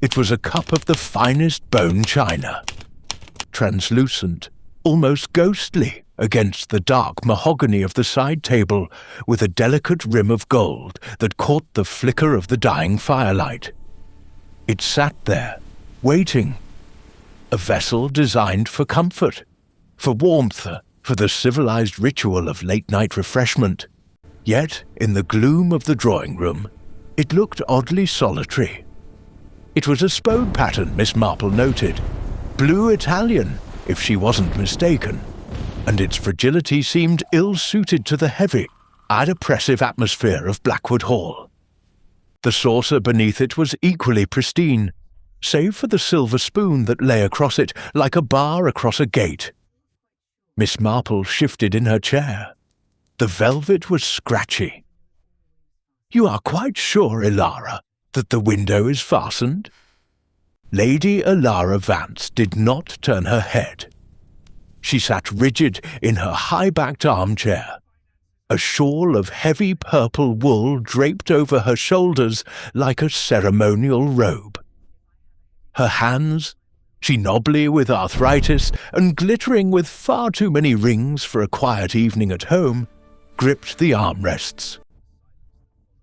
It was a cup of the finest bone china, translucent, almost ghostly against the dark mahogany of the side table, with a delicate rim of gold that caught the flicker of the dying firelight. It sat there, waiting. A vessel designed for comfort, for warmth, for the civilized ritual of late-night refreshment. Yet, in the gloom of the drawing room, it looked oddly solitary. It was a spode pattern, Miss Marple noted. Blue Italian, if she wasn't mistaken, and its fragility seemed ill-suited to the heavy and oppressive atmosphere of Blackwood Hall. The saucer beneath it was equally pristine, save for the silver spoon that lay across it like a bar across a gate. Miss Marple shifted in her chair. The velvet was scratchy. "You are quite sure, Ilara, that the window is fastened?" Lady Ilara Vance did not turn her head. She sat rigid in her high-backed armchair. A shawl of heavy purple wool draped over her shoulders like a ceremonial robe. Her hands, she knobbly with arthritis and glittering with far too many rings for a quiet evening at home, gripped the armrests.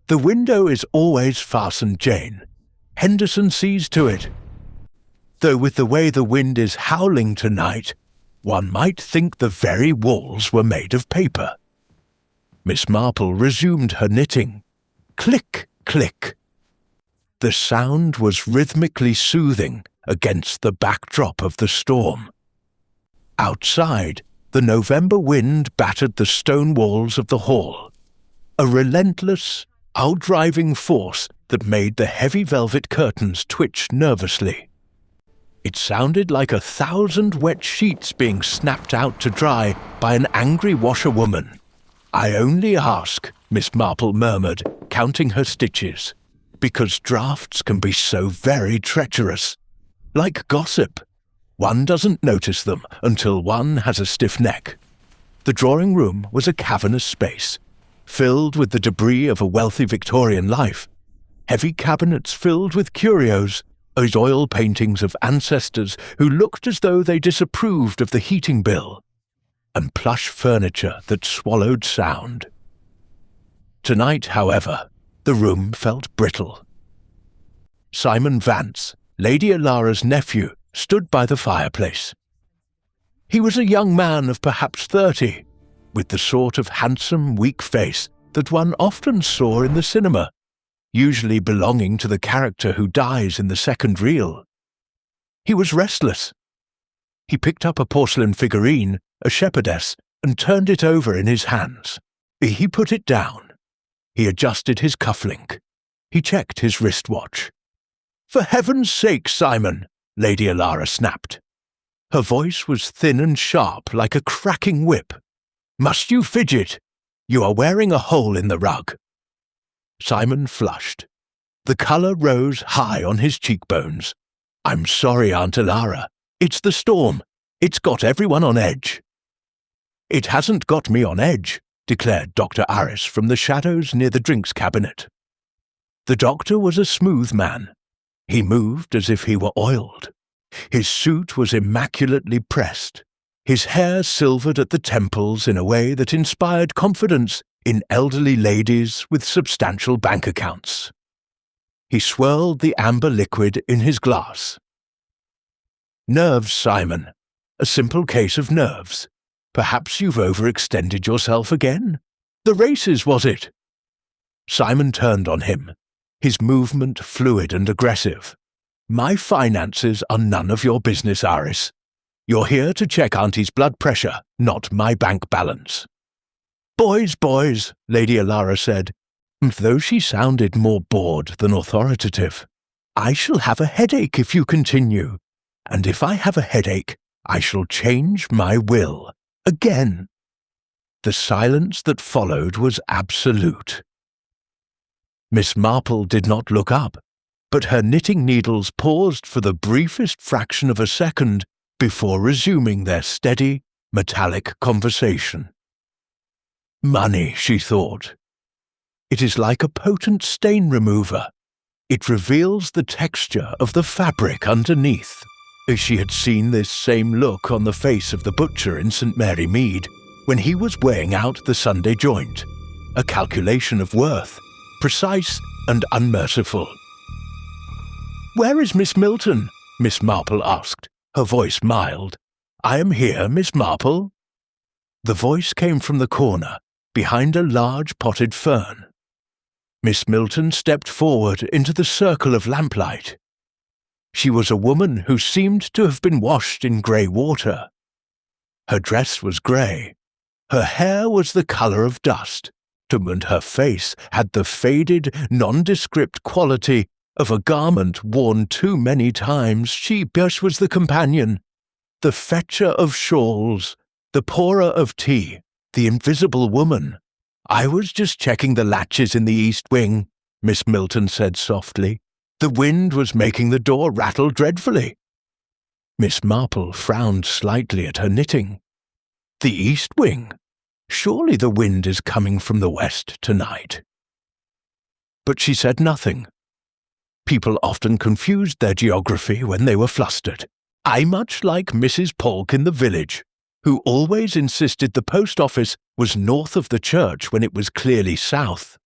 "The window is always fastened, Jane. Henderson sees to it. Though with the way the wind is howling tonight, one might think the very walls were made of paper." Miss Marple resumed her knitting. Click, click. The sound was rhythmically soothing against the backdrop of the storm. Outside, the November wind battered the stone walls of the hall, a relentless, outdriving force that made the heavy velvet curtains twitch nervously. It sounded like 1,000 wet sheets being snapped out to dry by an angry washerwoman. "I only ask," Miss Marple murmured, counting her stitches, "because drafts can be so very treacherous. Like gossip. One doesn't notice them until one has a stiff neck." The drawing room was a cavernous space, filled with the debris of a wealthy Victorian life. Heavy cabinets filled with curios, as oil paintings of ancestors who looked as though they disapproved of the heating bill, and plush furniture that swallowed sound. Tonight, however, the room felt brittle. Simon Vance, Lady Ilara's nephew, stood by the fireplace. He was a young man of perhaps 30, with the sort of handsome, weak face that one often saw in the cinema, usually belonging to the character who dies in the second reel. He was restless. He picked up a porcelain figurine, a shepherdess, and turned it over in his hands. He put it down. He adjusted his cufflink. He checked his wristwatch. "For heaven's sake, Simon," Lady Ilara snapped. Her voice was thin and sharp like a cracking whip. "Must you fidget? You are wearing a hole in the rug." Simon flushed. The colour rose high on his cheekbones. "I'm sorry, Aunt Ilara. It's the storm. It's got everyone on edge." "It hasn't got me on edge," declared Dr. Arris from the shadows near the drinks cabinet. The doctor was a smooth man. He moved as if he were oiled. His suit was immaculately pressed, his hair silvered at the temples in a way that inspired confidence in elderly ladies with substantial bank accounts. He swirled the amber liquid in his glass. "Nerves, Simon. A simple case of nerves. Perhaps you've overextended yourself again. The races, was it?" Simon turned on him, his movement fluid and aggressive. "My finances are none of your business, Arris. You're here to check Auntie's blood pressure, not my bank balance." "Boys, boys," Lady Ilara said, though she sounded more bored than authoritative. "I shall have a headache if you continue, and if I have a headache, I shall change my will. Again." The silence that followed was absolute. Miss Marple did not look up, but her knitting needles paused for the briefest fraction of a second before resuming their steady, metallic conversation. "Money," she thought. "It is like a potent stain remover. It reveals the texture of the fabric underneath. She had seen this same look on the face of the butcher in St. Mary Mead when he was weighing out the Sunday joint, a calculation of worth, precise and unmerciful. "Where is Miss Milton?" Miss Marple asked, her voice mild. "I am here, Miss Marple." The voice came from the corner, behind a large potted fern. Miss Milton stepped forward into the circle of lamplight. She was a woman who seemed to have been washed in grey water. Her dress was grey, her hair was the colour of dust, and her face had the faded, nondescript quality of a garment worn too many times. She was the companion, the fetcher of shawls, the pourer of tea, the invisible woman. "I was just checking the latches in the east wing," Miss Milton said softly. "The wind was making the door rattle dreadfully." Miss Marple frowned slightly at her knitting. "The east wing? Surely the wind is coming from the west tonight." But she said nothing. People often confused their geography when they were flustered. I much like Mrs. Polk in the village, who always insisted the post office was north of the church when it was clearly south.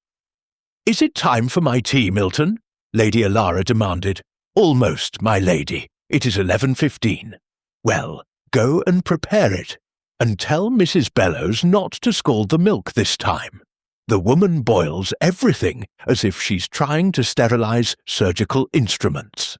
"Is it time for my tea, Milton?" Lady Alara demanded. "Almost, my lady. It is 11:15. Well, go and prepare it, and tell Mrs. Bellows not to scald the milk this time. The woman boils everything as if she's trying to sterilize surgical instruments."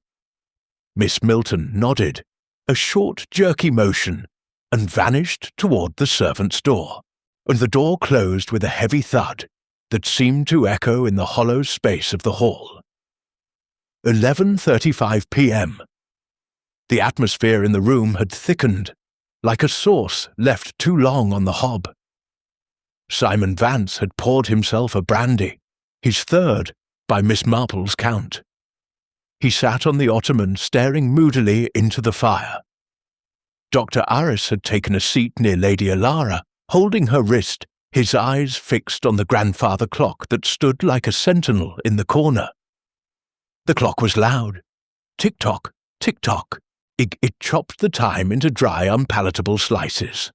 Miss Milton nodded, a short, jerky motion, and vanished toward the servants' door, and the door closed with a heavy thud that seemed to echo in the hollow space of the hall. 11:35 p.m. The atmosphere in the room had thickened, like a sauce left too long on the hob. Simon Vance had poured himself a brandy, his third, by Miss Marple's count. He sat on the ottoman staring moodily into the fire. Dr. Arris had taken a seat near Lady Alara, holding her wrist, his eyes fixed on the grandfather clock that stood like a sentinel in the corner. The clock was loud. Tick-tock, tick-tock. It chopped the time into dry, unpalatable slices.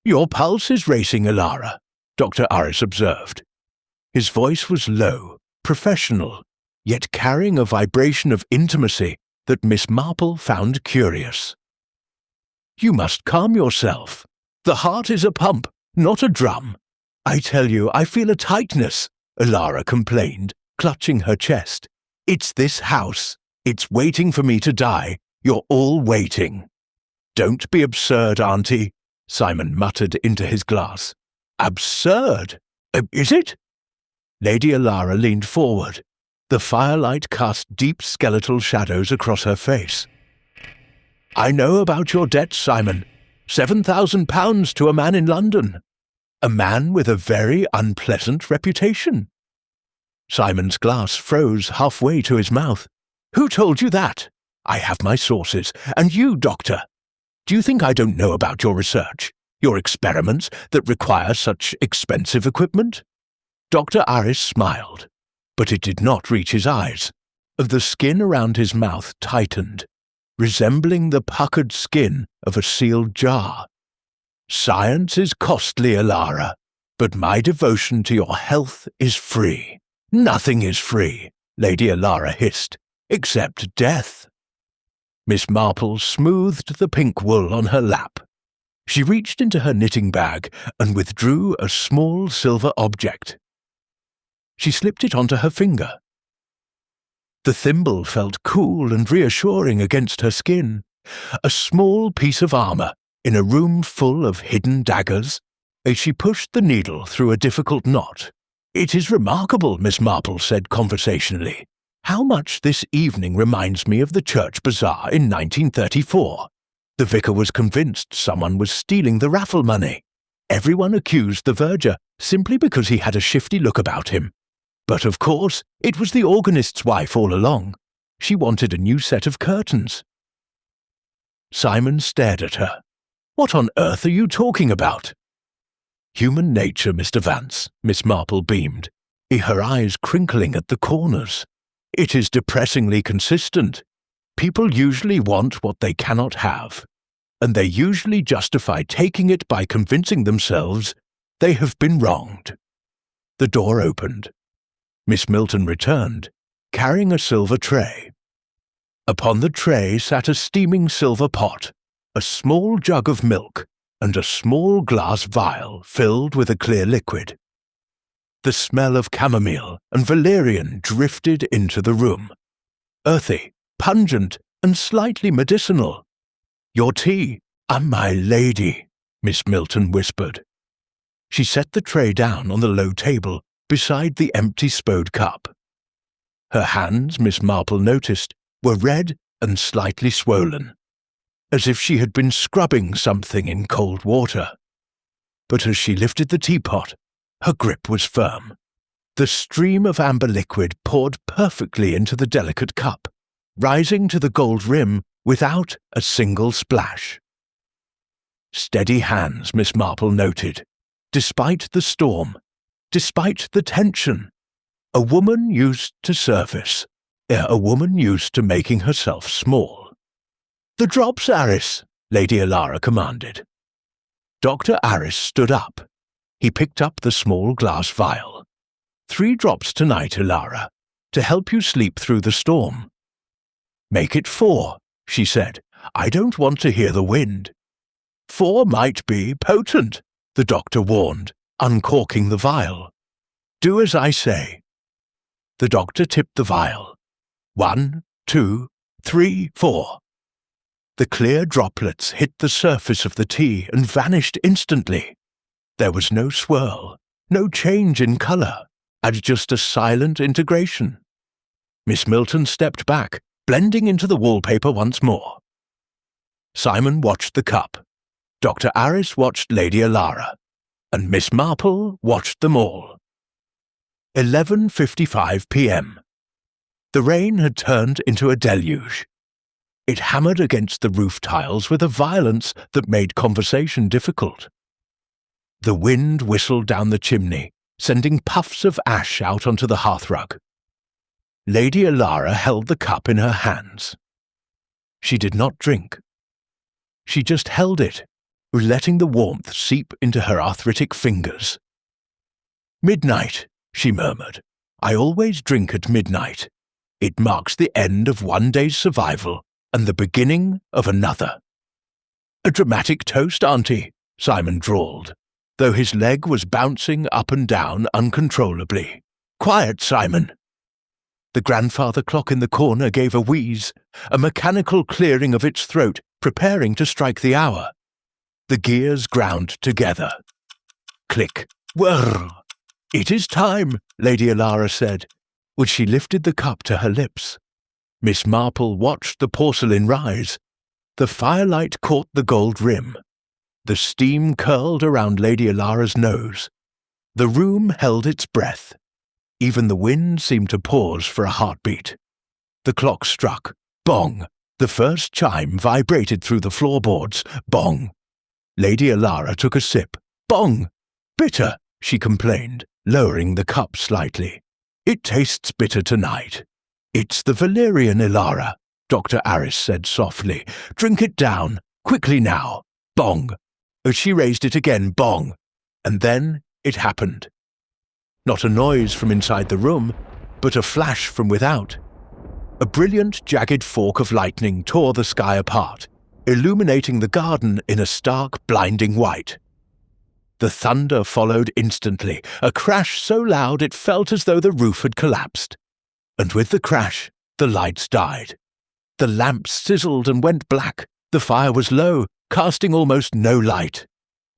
"Your pulse is racing, Alara," Dr. Arris observed. His voice was low, professional, yet carrying a vibration of intimacy that Miss Marple found curious. "You must calm yourself. The heart is a pump, not a drum. I tell you, I feel a tightness," Alara complained, clutching her chest. "It's this house. It's waiting for me to die. You're all waiting." "Don't be absurd, Auntie," Simon muttered into his glass. "Absurd? Is it?" Lady Alara leaned forward. The firelight cast deep skeletal shadows across her face. "I know about your debts, Simon. £7,000 to a man in London. A man with a very unpleasant reputation." Simon's glass froze halfway to his mouth. "Who told you that? I have my sources. And you, Doctor? Do you think I don't know about your research, your experiments that require such expensive equipment?" Dr. Arris smiled, but it did not reach his eyes. The skin around his mouth tightened, resembling the puckered skin of a sealed jar. "Science is costly, Alara, but my devotion to your health is free." "Nothing is free," Lady Alara hissed, "except death." Miss Marple smoothed the pink wool on her lap. She reached into her knitting bag and withdrew a small silver object. She slipped it onto her finger. The thimble felt cool and reassuring against her skin. A small piece of armor in a room full of hidden daggers. As she pushed the needle through a difficult knot. "It is remarkable," Miss Marple said conversationally, "how much this evening reminds me of the church bazaar in 1934. The vicar was convinced someone was stealing the raffle money. Everyone accused the verger simply because he had a shifty look about him. But of course, it was the organist's wife all along. She wanted a new set of curtains." Simon stared at her. "What on earth are you talking about?" "Human nature, Mr. Vance," Miss Marple beamed, her eyes crinkling at the corners. It is depressingly consistent. People usually want what they cannot have, and they usually justify taking it by convincing themselves they have been wronged. The door opened. Miss Milton returned, carrying a silver tray. Upon the tray sat a steaming silver pot, a small jug of milk, and a small glass vial filled with a clear liquid. The smell of chamomile and valerian drifted into the room. Earthy, pungent, and slightly medicinal. "Your tea, my lady," Miss Milton whispered. She set the tray down on the low table beside the empty spode cup. Her hands, Miss Marple noticed, were red and slightly swollen, as if she had been scrubbing something in cold water. But as she lifted the teapot, her grip was firm. The stream of amber liquid poured perfectly into the delicate cup, rising to the gold rim without a single splash. Steady hands, Miss Marple noted, despite the storm, despite the tension. A woman used to service, a woman used to making herself small. "The drops, Aris," Lady Alara commanded. Dr. Aris stood up. He picked up the small glass vial. "3 drops tonight, Alara, to help you sleep through the storm." "Make it 4, she said. "I don't want to hear the wind." "4 might be potent," the doctor warned, uncorking the vial. "Do as I say." The doctor tipped the vial. 1, 2, 3, 4. The clear droplets hit the surface of the tea and vanished instantly. There was no swirl, no change in colour, and just a silent integration. Miss Milton stepped back, blending into the wallpaper once more. Simon watched the cup. Dr. Aris watched Lady Alara, and Miss Marple watched them all. 11:55 p.m. The rain had turned into a deluge. It hammered against the roof tiles with a violence that made conversation difficult. The wind whistled down the chimney, sending puffs of ash out onto the hearthrug. Lady Alara held the cup in her hands. She did not drink. She just held it, letting the warmth seep into her arthritic fingers. "Midnight," she murmured. "I always drink at midnight. It marks the end of one day's survival and the beginning of another." "A dramatic toast, Auntie," Simon drawled, though his leg was bouncing up and down uncontrollably. "Quiet, Simon." The grandfather clock in the corner gave a wheeze, a mechanical clearing of its throat, preparing to strike the hour. The gears ground together. Click. Whirr. "It is time," Lady Alara said, which she lifted the cup to her lips. Miss Marple watched the porcelain rise. The firelight caught the gold rim. The steam curled around Lady Alara's nose. The room held its breath. Even the wind seemed to pause for a heartbeat. The clock struck. Bong! The first chime vibrated through the floorboards. Bong! Lady Alara took a sip. Bong! "Bitter," she complained, lowering the cup slightly. "It tastes bitter tonight." "It's the valerian, Alara," Dr. Aris said softly. "Drink it down. Quickly now." Bong! As she raised it again, bong! And then it happened. Not a noise from inside the room, but a flash from without. A brilliant, jagged fork of lightning tore the sky apart, illuminating the garden in a stark, blinding white. The thunder followed instantly, a crash so loud it felt as though the roof had collapsed. And with the crash, the lights died. The lamps sizzled and went black. The fire was low, casting almost no light.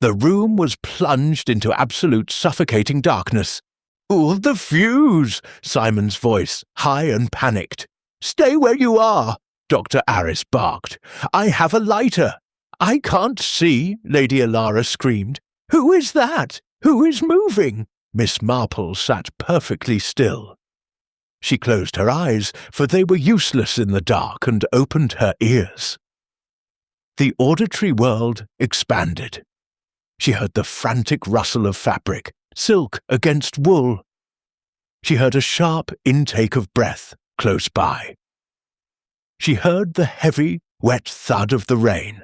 The room was plunged into absolute suffocating darkness. "Oh, the fuse!" Simon's voice, high and panicked. "Stay where you are!" Dr. Aris barked. "I have a lighter." "I can't see," Lady Alara screamed. "Who is that? Who is moving?" Miss Marple sat perfectly still. She closed her eyes, for they were useless in the dark, and opened her ears. The auditory world expanded. She heard the frantic rustle of fabric, silk against wool. She heard a sharp intake of breath, close by. She heard the heavy, wet thud of the rain,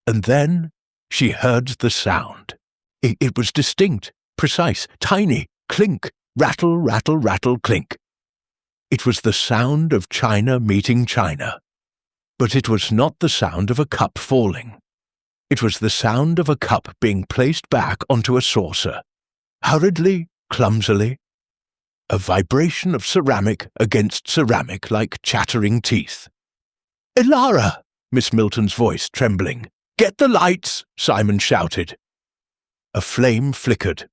and then she heard the sound. It was distinct, precise, tiny, clink, rattle, rattle, rattle, clink. It was the sound of china meeting china. But it was not the sound of a cup falling. It was the sound of a cup being placed back onto a saucer, hurriedly, clumsily. A vibration of ceramic against ceramic like chattering teeth. "Elara!" Miss Milton's voice trembling. "Get the lights!" Simon shouted. A flame flickered.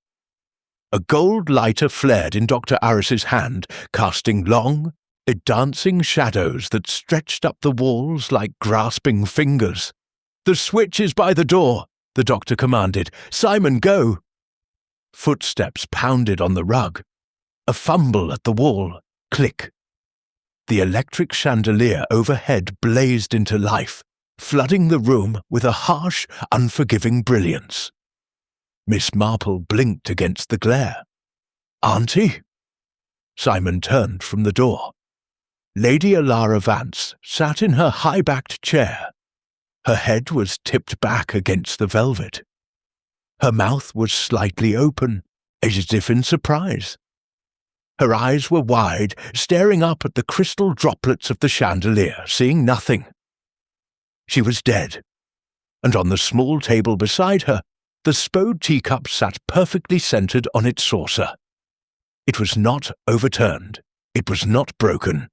A gold lighter flared in Dr. Aris's hand, casting long, dancing shadows that stretched up the walls like grasping fingers. "The switch is by the door," the doctor commanded. "Simon, go!" Footsteps pounded on the rug. A fumble at the wall. Click. The electric chandelier overhead blazed into life, flooding the room with a harsh, unforgiving brilliance. Miss Marple blinked against the glare. "Auntie?" Simon turned from the door. Lady Elara Vance sat in her high-backed chair. Her head was tipped back against the velvet. Her mouth was slightly open, as if in surprise. Her eyes were wide, staring up at the crystal droplets of the chandelier, seeing nothing. She was dead, and on the small table beside her, the spode teacup sat perfectly centered on its saucer. It was not overturned. It was not broken.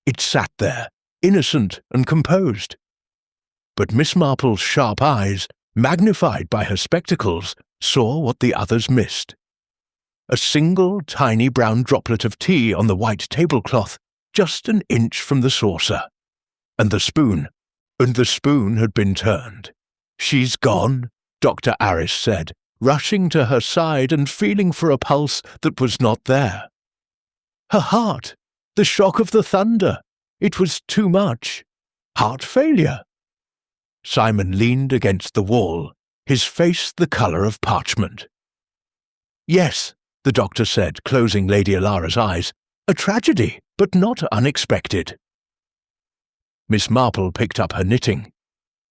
It sat there, innocent and composed. But Miss Marple's sharp eyes, magnified by her spectacles, saw what the others missed. A single tiny brown droplet of tea on the white tablecloth, just an inch from the saucer. And the spoon had been turned. "She's gone," Dr. Aris said, rushing to her side and feeling for a pulse that was not there. Her heart! The shock of the thunder! It was too much. Heart failure. Simon leaned against the wall, his face the colour of parchment. "Yes," the doctor said, closing Lady Elara's eyes. "A tragedy, but not unexpected." Miss Marple picked up her knitting.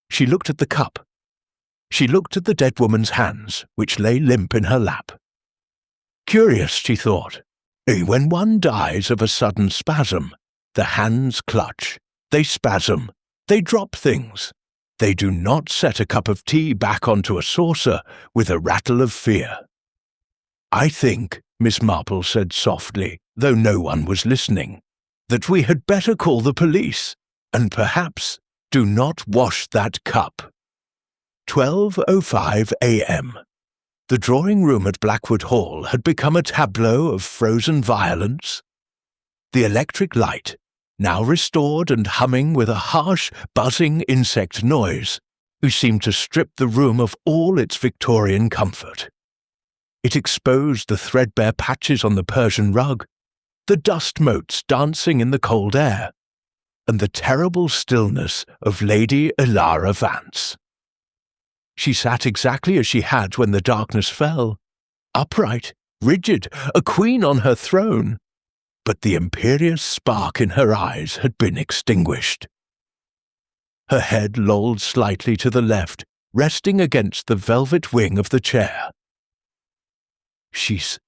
She looked at the cup. She looked at the dead woman's hands, which lay limp in her lap. Curious, she thought. When one dies of a sudden spasm, the hands clutch, they spasm, they drop things. They do not set a cup of tea back onto a saucer with a rattle of fear. "I think," Miss Marple said softly, though no one was listening, "that we had better call the police, and perhaps do not wash that cup." 12:05 a.m. The drawing-room at Blackwood Hall had become a tableau of frozen violence. The electric light, now restored and humming with a harsh, buzzing insect noise, seemed to strip the room of all its Victorian comfort. It exposed the threadbare patches on the Persian rug, the dust motes dancing in the cold air, and the terrible stillness of Lady Elara Vance. She sat exactly as she had when the darkness fell, upright, rigid, a queen on her throne, but the imperious spark in her eyes had been extinguished. Her head lolled slightly to the left, resting against the velvet wing of the chair. She's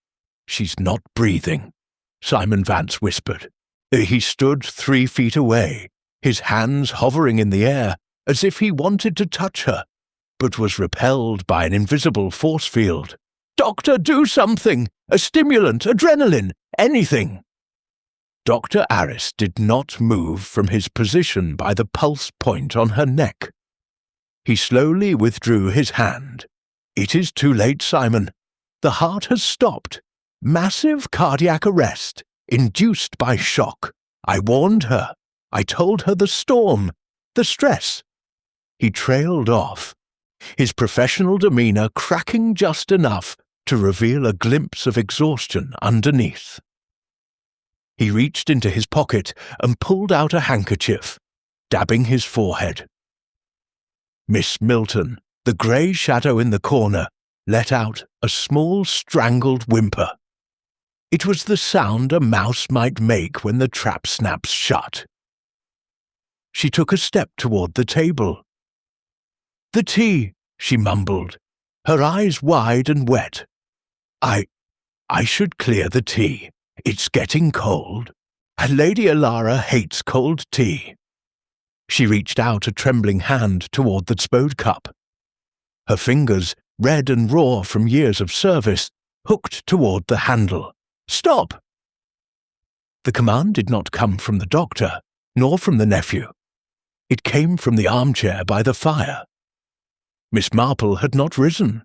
not breathing," Simon Vance whispered. He stood 3 feet away, his hands hovering in the air, as if he wanted to touch her, but was repelled by an invisible force field. "Doctor, do something! A stimulant, adrenaline, anything!" Dr. Aris did not move from his position by the pulse point on her neck. He slowly withdrew his hand. "It is too late, Simon. The heart has stopped. Massive cardiac arrest, induced by shock. I warned her. I told her the storm, the stress." He trailed off, his professional demeanour cracking just enough to reveal a glimpse of exhaustion underneath. He reached into his pocket and pulled out a handkerchief, dabbing his forehead. Miss Milton, the grey shadow in the corner, let out a small strangled whimper. It was the sound a mouse might make when the trap snaps shut. She took a step toward the table. "The tea," she mumbled, her eyes wide and wet. I should clear the tea. It's getting cold. Lady Alara hates cold tea." She reached out a trembling hand toward the spode cup. Her fingers, red and raw from years of service, hooked toward the handle. "Stop!" The command did not come from the doctor, nor from the nephew. It came from the armchair by the fire. Miss Marple had not risen.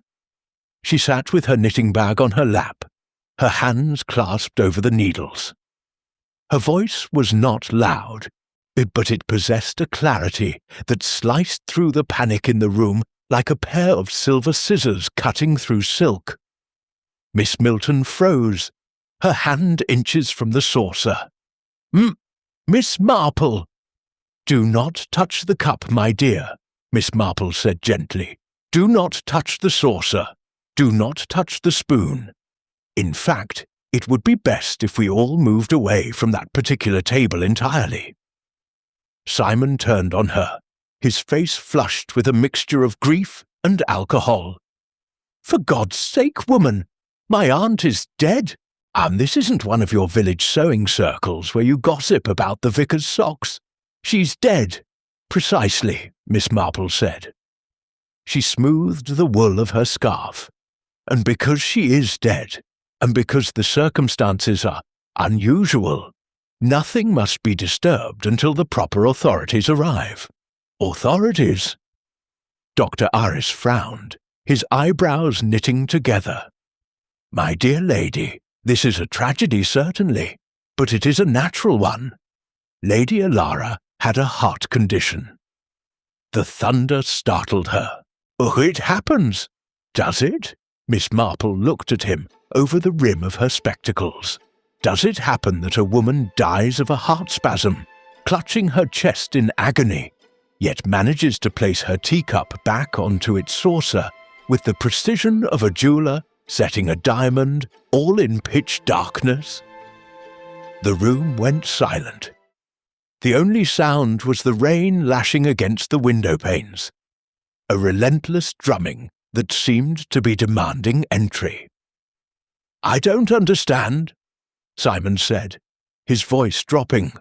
She sat with her knitting bag on her lap, her hands clasped over the needles. Her voice was not loud, but it possessed a clarity that sliced through the panic in the room like a pair of silver scissors cutting through silk. Miss Milton froze, her hand inches from the saucer. Miss Marple!" "Do not touch the cup, my dear," Miss Marple said gently. "Do not touch the saucer. Do not touch the spoon. In fact, it would be best if we all moved away from that particular table entirely." Simon turned on her, his face flushed with a mixture of grief and alcohol. "For God's sake, woman! My aunt is dead, and this isn't one of your village sewing circles where you gossip about the vicar's socks. She's dead." "Precisely," Miss Marple said. She smoothed the wool of her scarf. "And because she is dead, and because the circumstances are unusual, nothing must be disturbed until the proper authorities arrive." "Authorities?" Dr. Aris frowned, his eyebrows knitting together. "My dear lady, this is a tragedy certainly, but it is a natural one. Lady Alara had a heart condition." The thunder startled her. "Oh, it happens." "Does it?" Miss Marple looked at him over the rim of her spectacles. "Does it happen that a woman dies of a heart spasm, clutching her chest in agony, yet manages to place her teacup back onto its saucer with the precision of a jeweler setting a diamond, all in pitch darkness?" The room went silent. The only sound was the rain lashing against the window panes, a relentless drumming that seemed to be demanding entry. "I don't understand," Simon said, his voice dropping.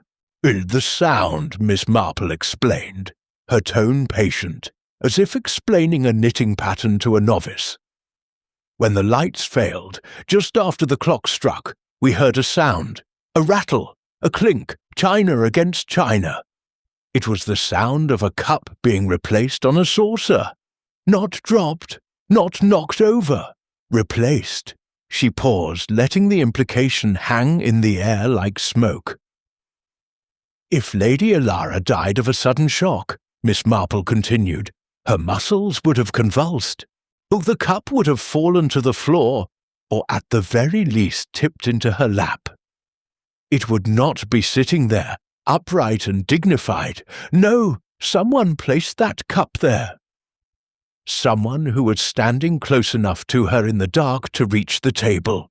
"The sound," Miss Marple explained, her tone patient, as if explaining a knitting pattern to a novice. "When the lights failed, just after the clock struck, we heard a sound, a rattle, a clink, china against china. It was the sound of a cup being replaced on a saucer. Not dropped, not knocked over, replaced." She paused, letting the implication hang in the air like smoke. "If Lady Alara died of a sudden shock," Miss Marple continued, "her muscles would have convulsed. The cup would have fallen to the floor, or at the very least tipped into her lap. It would not be sitting there, upright and dignified. No, someone placed that cup there. Someone who was standing close enough to her in the dark to reach the table."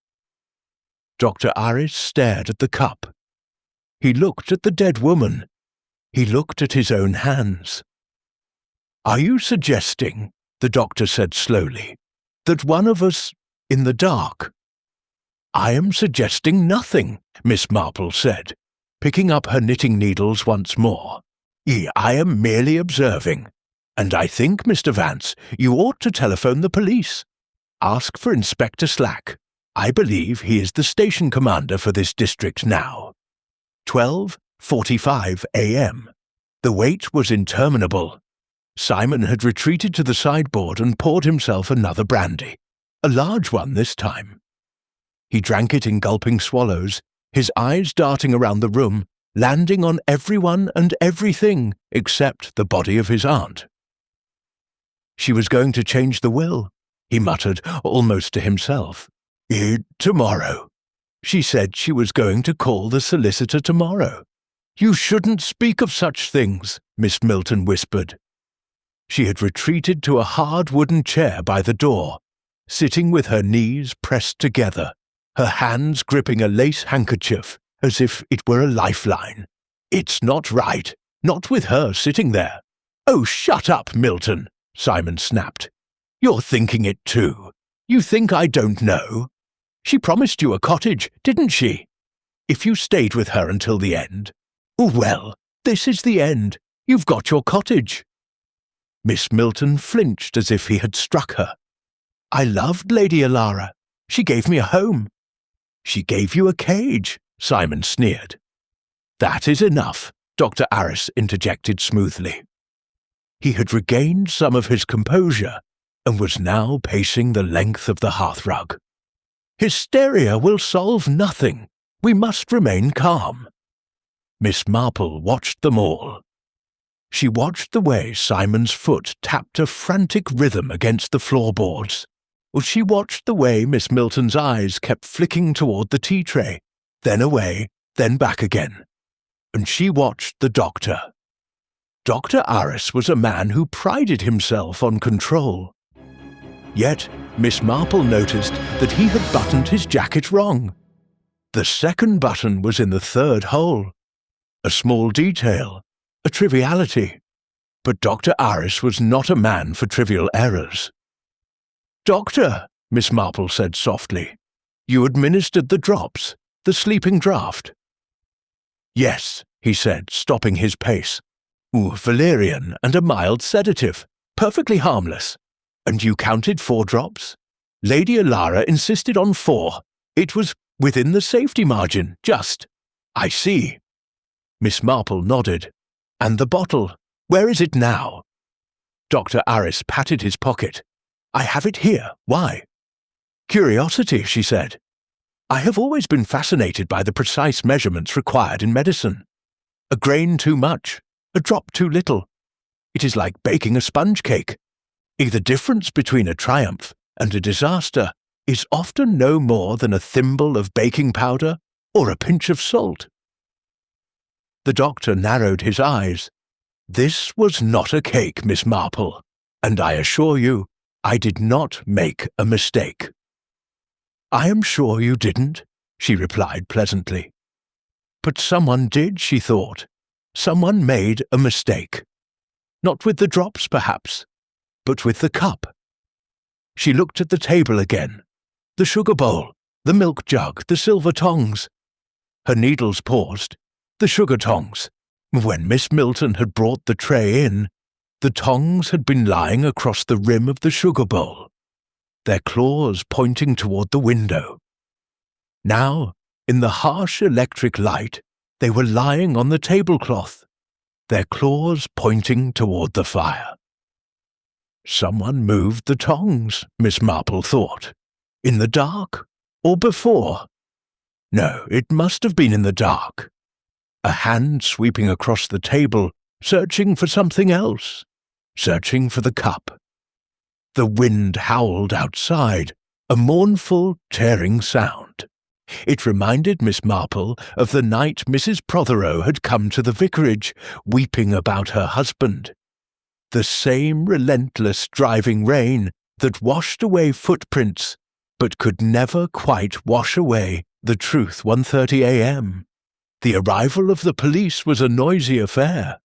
Dr. Aris stared at the cup. He looked at the dead woman. He looked at his own hands. "Are you suggesting," the doctor said slowly, "that one of us in the dark?" "I am suggesting nothing," Miss Marple said, picking up her knitting needles once more. "I am merely observing. And I think, Mr. Vance, you ought to telephone the police. Ask for Inspector Slack. I believe he is the station commander for this district now." 12:45 a.m. The wait was interminable. Simon had retreated to the sideboard and poured himself another brandy, a large one this time. He drank it in gulping swallows, his eyes darting around the room, landing on everyone and everything except the body of his aunt. "She was going to change the will," he muttered, almost to himself. Tomorrow. She said she was going to call the solicitor tomorrow." "You shouldn't speak of such things," Miss Milton whispered. She had retreated to a hard wooden chair by the door, sitting with her knees pressed together, her hands gripping a lace handkerchief as if it were a lifeline. "It's not right. Not with her sitting there." "Oh, shut up, Milton," Simon snapped. "You're thinking it too. You think I don't know? She promised you a cottage, didn't she? If you stayed with her until the end. Well, this is the end. You've got your cottage." Miss Milton flinched as if he had struck her. "I loved Lady Alara. She gave me a home." "She gave you a cage," Simon sneered. "That is enough," Dr. Arris interjected smoothly. He had regained some of his composure and was now pacing the length of the hearthrug. "Hysteria will solve nothing. We must remain calm." Miss Marple watched them all. She watched the way Simon's foot tapped a frantic rhythm against the floorboards. She watched the way Miss Milton's eyes kept flicking toward the tea tray, then away, then back again. And she watched the doctor. Dr. Arris was a man who prided himself on control. Yet Miss Marple noticed that he had buttoned his jacket wrong. The second button was in the third hole. A small detail, a triviality. But Dr. Arris was not a man for trivial errors. "Doctor," Miss Marple said softly, "you administered the drops, the sleeping draught." "Yes," he said, stopping his pace. "Valerian and a mild sedative, perfectly harmless. And you counted 4 drops? Lady Alara insisted on 4. It was within the safety margin, just. I see." Miss Marple nodded. "And the bottle, where is it now?" Dr. Arris patted his pocket. "I have it here. Why?" "Curiosity," she said. "I have always been fascinated by the precise measurements required in medicine. A grain too much, a drop too little. It is like baking a sponge cake. The difference between a triumph and a disaster is often no more than a thimble of baking powder or a pinch of salt." The doctor narrowed his eyes. "This was not a cake, Miss Marple, and I assure you, I did not make a mistake." "I am sure you didn't," she replied pleasantly. But someone did, she thought. Someone made a mistake. Not with the drops, perhaps, but with the cup. She looked at the table again. The sugar bowl, the milk jug, the silver tongs. Her needles paused. The sugar tongs. When Miss Milton had brought the tray in, the tongs had been lying across the rim of the sugar bowl, their claws pointing toward the window. Now, in the harsh electric light, they were lying on the tablecloth, their claws pointing toward the fire. Someone moved the tongs, Miss Marple thought. In the dark, or before? No, it must have been in the dark. A hand sweeping across the table, searching for something else, searching for the cup. The wind howled outside, a mournful, tearing sound. It reminded Miss Marple of the night Mrs. Prothero had come to the vicarage, weeping about her husband. The same relentless driving rain that washed away footprints, but could never quite wash away the truth 1:30 a.m. The arrival of the police was a noisy affair.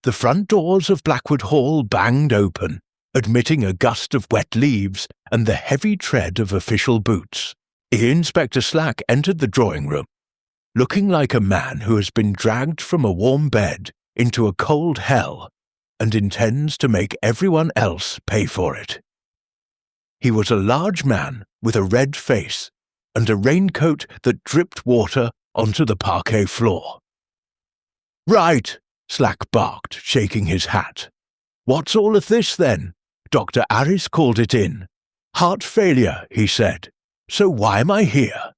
The front doors of Blackwood Hall banged open, admitting a gust of wet leaves and the heavy tread of official boots. Inspector Slack entered the drawing-room, looking like a man who has been dragged from a warm bed into a cold hell and intends to make everyone else pay for it. He was a large man with a red face and a raincoat that dripped water onto the parquet floor. "Right," Slack barked, shaking his hat. "What's all of this, then? Dr. Arris called it in. Heart failure, he said. So why am I here?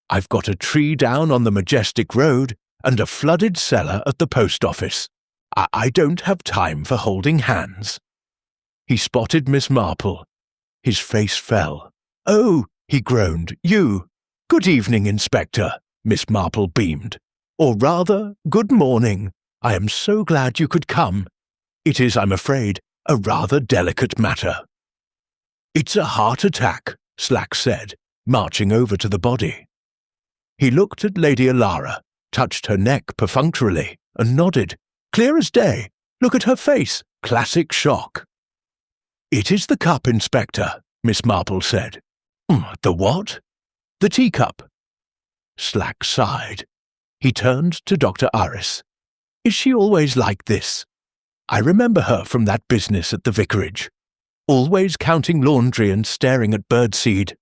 I've got a tree down on the Majestic Road and a flooded cellar at the post office. I don't have time for holding hands." He spotted Miss Marple. His face fell. "Oh," he groaned, "you. Good evening, Inspector," Miss Marple beamed. "Or rather, good morning. I am so glad you could come. It is, I'm afraid, a rather delicate matter." "It's a heart attack," Slack said, marching over to the body. He looked at Lady Alara, touched her neck perfunctorily, and nodded. Clear as day. Look at her face. Classic shock. It is the cup, Inspector, Miss Marple said. The what? The teacup. Slack sighed. He turned to Dr. Aris. Is she always like this? I remember her from that business at the vicarage. Always counting laundry and staring at birdseed.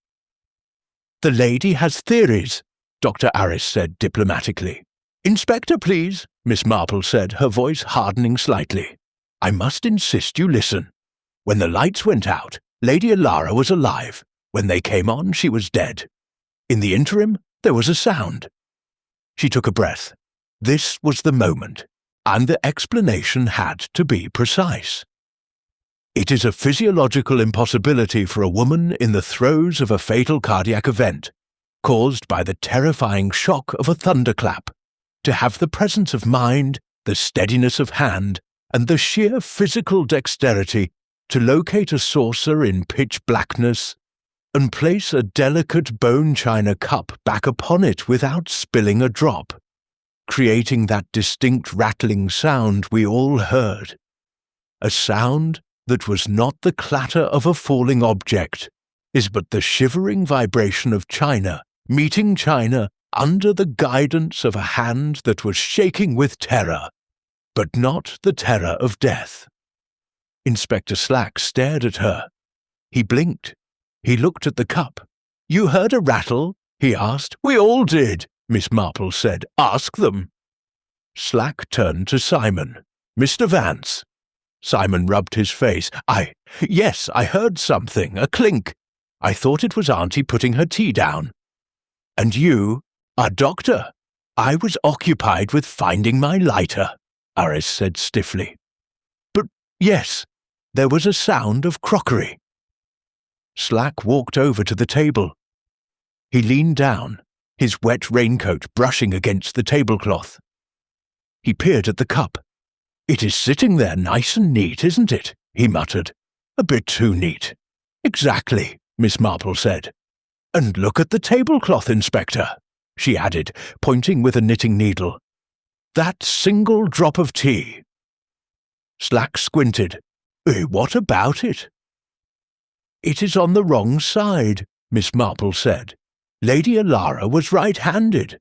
The lady has theories, Dr. Aris said diplomatically. Inspector, please, Miss Marple said, her voice hardening slightly. I must insist you listen. When the lights went out, Lady Alara was alive. When they came on, she was dead. In the interim, there was a sound. She took a breath. This was the moment, and the explanation had to be precise. It is a physiological impossibility for a woman in the throes of a fatal cardiac event, caused by the terrifying shock of a thunderclap, to have the presence of mind, the steadiness of hand, and the sheer physical dexterity to locate a saucer in pitch blackness and place a delicate bone china cup back upon it without spilling a drop, creating that distinct rattling sound we all heard. A sound that was not the clatter of a falling object, is but the shivering vibration of china meeting china under the guidance of a hand that was shaking with terror, but not the terror of death. Inspector Slack stared at her. He blinked. He looked at the cup. You heard a rattle? He asked. We all did, Miss Marple said. Ask them. Slack turned to Simon. Mr. Vance. Simon rubbed his face. Yes, I heard something, a clink. I thought it was Auntie putting her tea down. And you, a doctor. I was occupied with finding my lighter, Aris said stiffly. But yes, there was a sound of crockery. Slack walked over to the table. He leaned down, his wet raincoat brushing against the tablecloth. He peered at the cup. It is sitting there nice and neat, isn't it? He muttered. A bit too neat. Exactly, Miss Marple said. And look at the tablecloth, Inspector, she added, pointing with a knitting needle. That single drop of tea. Slack squinted. What about it? It is on the wrong side, Miss Marple said. Lady Alara was right-handed.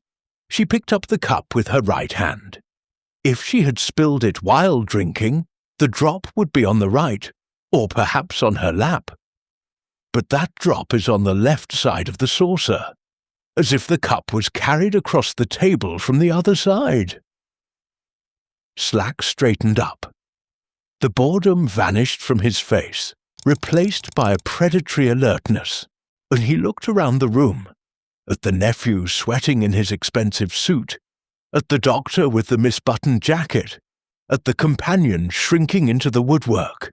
She picked up the cup with her right hand. If she had spilled it while drinking, the drop would be on the right, or perhaps on her lap. But that drop is on the left side of the saucer, as if the cup was carried across the table from the other side. Slack straightened up. The boredom vanished from his face, replaced by a predatory alertness, and he looked around the room, at the nephew sweating in his expensive suit, at the doctor with the misbuttoned jacket, at the companion shrinking into the woodwork.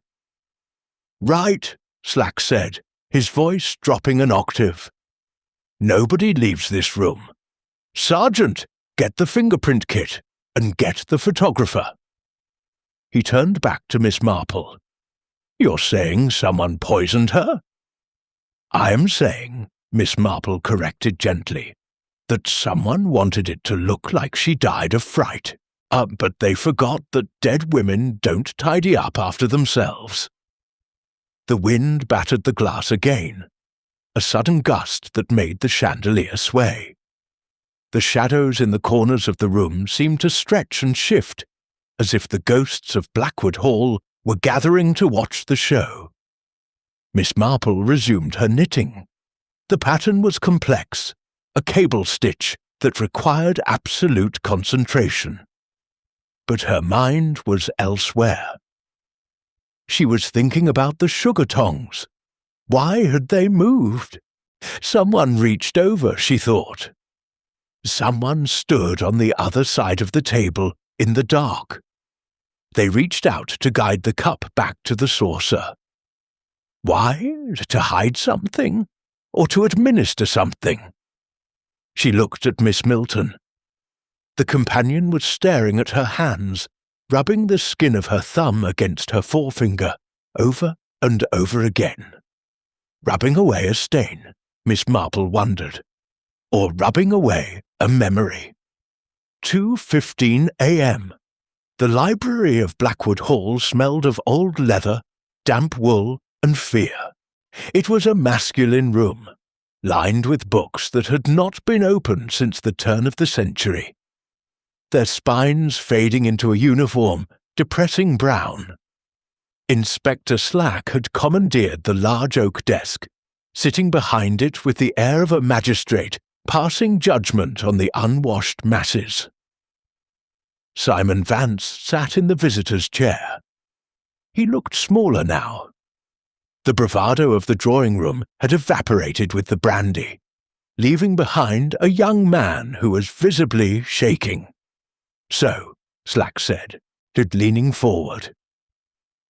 Right, Slack said, his voice dropping an octave. Nobody leaves this room. Sergeant, get the fingerprint kit, and get the photographer. He turned back to Miss Marple. You're saying someone poisoned her? I am saying, Miss Marple corrected gently, that someone wanted it to look like she died of fright. But they forgot that dead women don't tidy up after themselves. The wind battered the glass again, a sudden gust that made the chandelier sway. The shadows in the corners of the room seemed to stretch and shift, as if the ghosts of Blackwood Hall were gathering to watch the show. Miss Marple resumed her knitting. The pattern was complex, a cable stitch that required absolute concentration. But her mind was elsewhere. She was thinking about the sugar tongs. Why had they moved? Someone reached over, she thought. Someone stood on the other side of the table in the dark. They reached out to guide the cup back to the saucer. Why? To hide something? Or to administer something? She looked at Miss Milton. The companion was staring at her hands, rubbing the skin of her thumb against her forefinger, over and over again. Rubbing away a stain, Miss Marple wondered, or rubbing away a memory. 2:15 a.m. The library of Blackwood Hall smelled of old leather, damp wool, and fear. It was a masculine room, lined with books that had not been opened since the turn of the century, their spines fading into a uniform, depressing brown. Inspector Slack had commandeered the large oak desk, sitting behind it with the air of a magistrate passing judgment on the unwashed masses. Simon Vance sat in the visitor's chair. He looked smaller now. The bravado of the drawing-room had evaporated with the brandy, leaving behind a young man who was visibly shaking. "So," Slack said, leaning forward.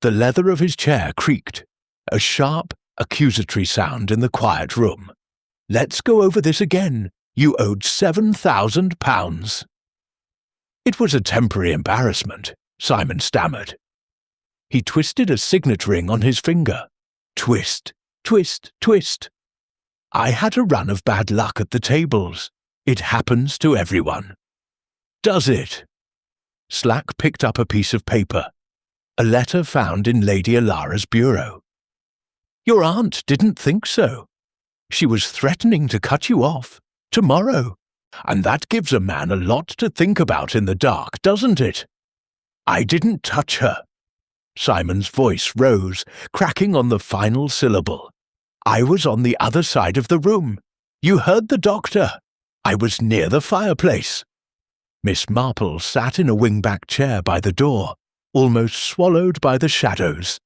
The leather of his chair creaked, a sharp, accusatory sound in the quiet room. "Let's go over this again. You owed £7,000. It was a temporary embarrassment, Simon stammered. He twisted a signet ring on his finger. Twist, twist, twist. "I had a run of bad luck at the tables. It happens to everyone." "Does it?" Slack picked up a piece of paper, a letter found in Lady Alara's bureau. "Your aunt didn't think so. She was threatening to cut you off, tomorrow, and that gives a man a lot to think about in the dark, doesn't it?" "I didn't touch her." Simon's voice rose, cracking on the final syllable. "I was on the other side of the room. You heard the doctor. I was near the fireplace." Miss Marple sat in a wing-back chair by the door, almost swallowed by the shadows.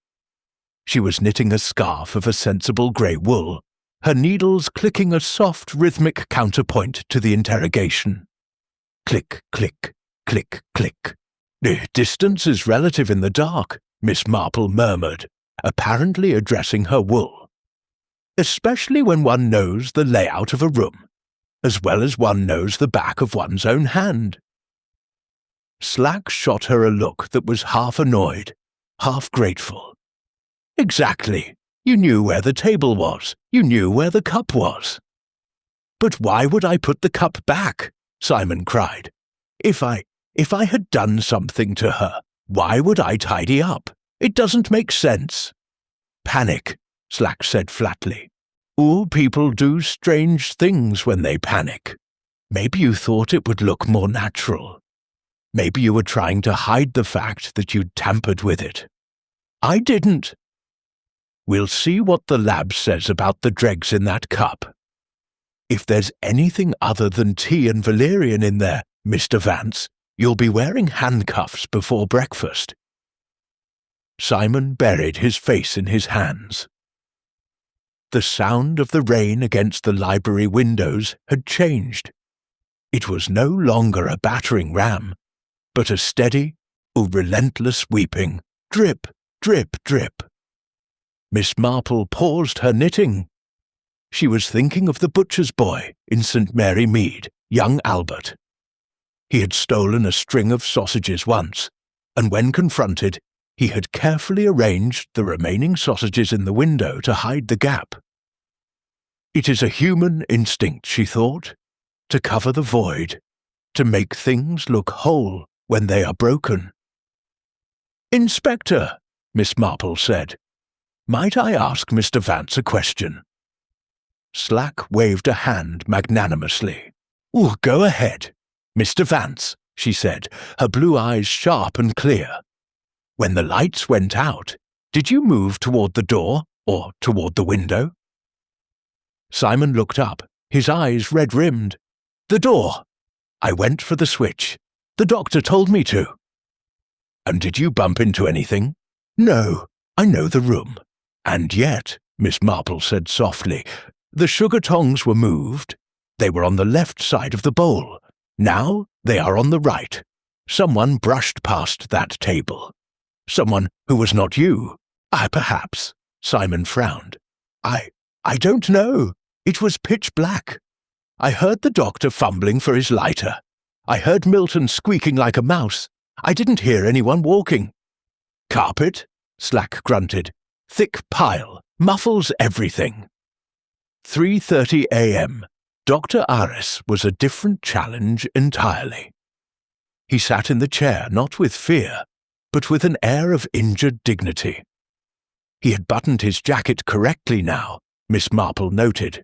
She was knitting a scarf of a sensible grey wool, her needles clicking a soft rhythmic counterpoint to the interrogation. Click, click, click, click. "Distance is relative in the dark," Miss Marple murmured, apparently addressing her wool. "Especially when one knows the layout of a room, as well as one knows the back of one's own hand." Slack shot her a look that was half annoyed, half grateful. "Exactly. You knew where the table was. You knew where the cup was." "But why would I put the cup back?" Simon cried. If I had done something to her, why would I tidy up? It doesn't make sense." "Panic," Slack said flatly. "All people do strange things when they panic. Maybe you thought it would look more natural. Maybe you were trying to hide the fact that you'd tampered with it." "I didn't." "We'll see what the lab says about the dregs in that cup. If there's anything other than tea and valerian in there, Mr. Vance, you'll be wearing handcuffs before breakfast." Simon buried his face in his hands. The sound of the rain against the library windows had changed. It was no longer a battering ram, but a steady, relentless weeping, drip, drip, drip. Miss Marple paused her knitting. She was thinking of the butcher's boy in St. Mary Mead, young Albert. He had stolen a string of sausages once, and when confronted, he had carefully arranged the remaining sausages in the window to hide the gap. It is a human instinct, she thought, to cover the void, to make things look whole when they are broken. "Inspector," Miss Marple said, "might I ask Mr. Vance a question?" Slack waved a hand magnanimously. "Oh, go ahead. Mr. Vance," she said, her blue eyes sharp and clear. "When the lights went out, did you move toward the door or toward the window?" Simon looked up, his eyes red-rimmed. "The door. I went for the switch. The doctor told me to." "And did you bump into anything?" "No, I know the room." "And yet," Miss Marple said softly, "the sugar tongs were moved. They were on the left side of the bowl. Now they are on the right. Someone brushed past that table. Someone who was not you. Perhaps." Simon frowned. I don't know. It was pitch black. I heard the doctor fumbling for his lighter. I heard Milton squeaking like a mouse. I didn't hear anyone walking." "Carpet?" Slack grunted. "Thick pile. Muffles everything." 3:30 a.m. Dr. Aris was a different challenge entirely. He sat in the chair not with fear, but with an air of injured dignity. He had buttoned his jacket correctly now, Miss Marple noted.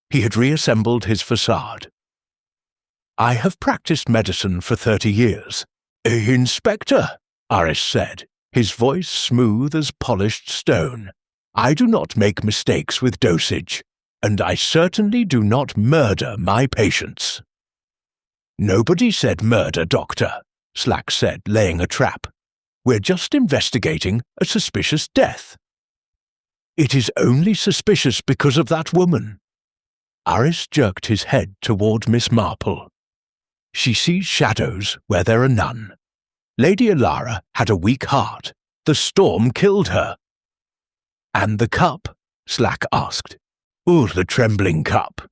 He had reassembled his facade. "I have practiced medicine for 30 years. Inspector," Aris said, his voice smooth as polished stone, "I do not make mistakes with dosage, and I certainly do not murder my patients." "Nobody said murder, Doctor," Slack said, laying a trap. "We're just investigating a suspicious death." "It is only suspicious because of that woman." Aris jerked his head toward Miss Marple. "She sees shadows where there are none. Lady Alara had a weak heart. The storm killed her." "And the cup?" Slack asked. "Oh, the trembling cup."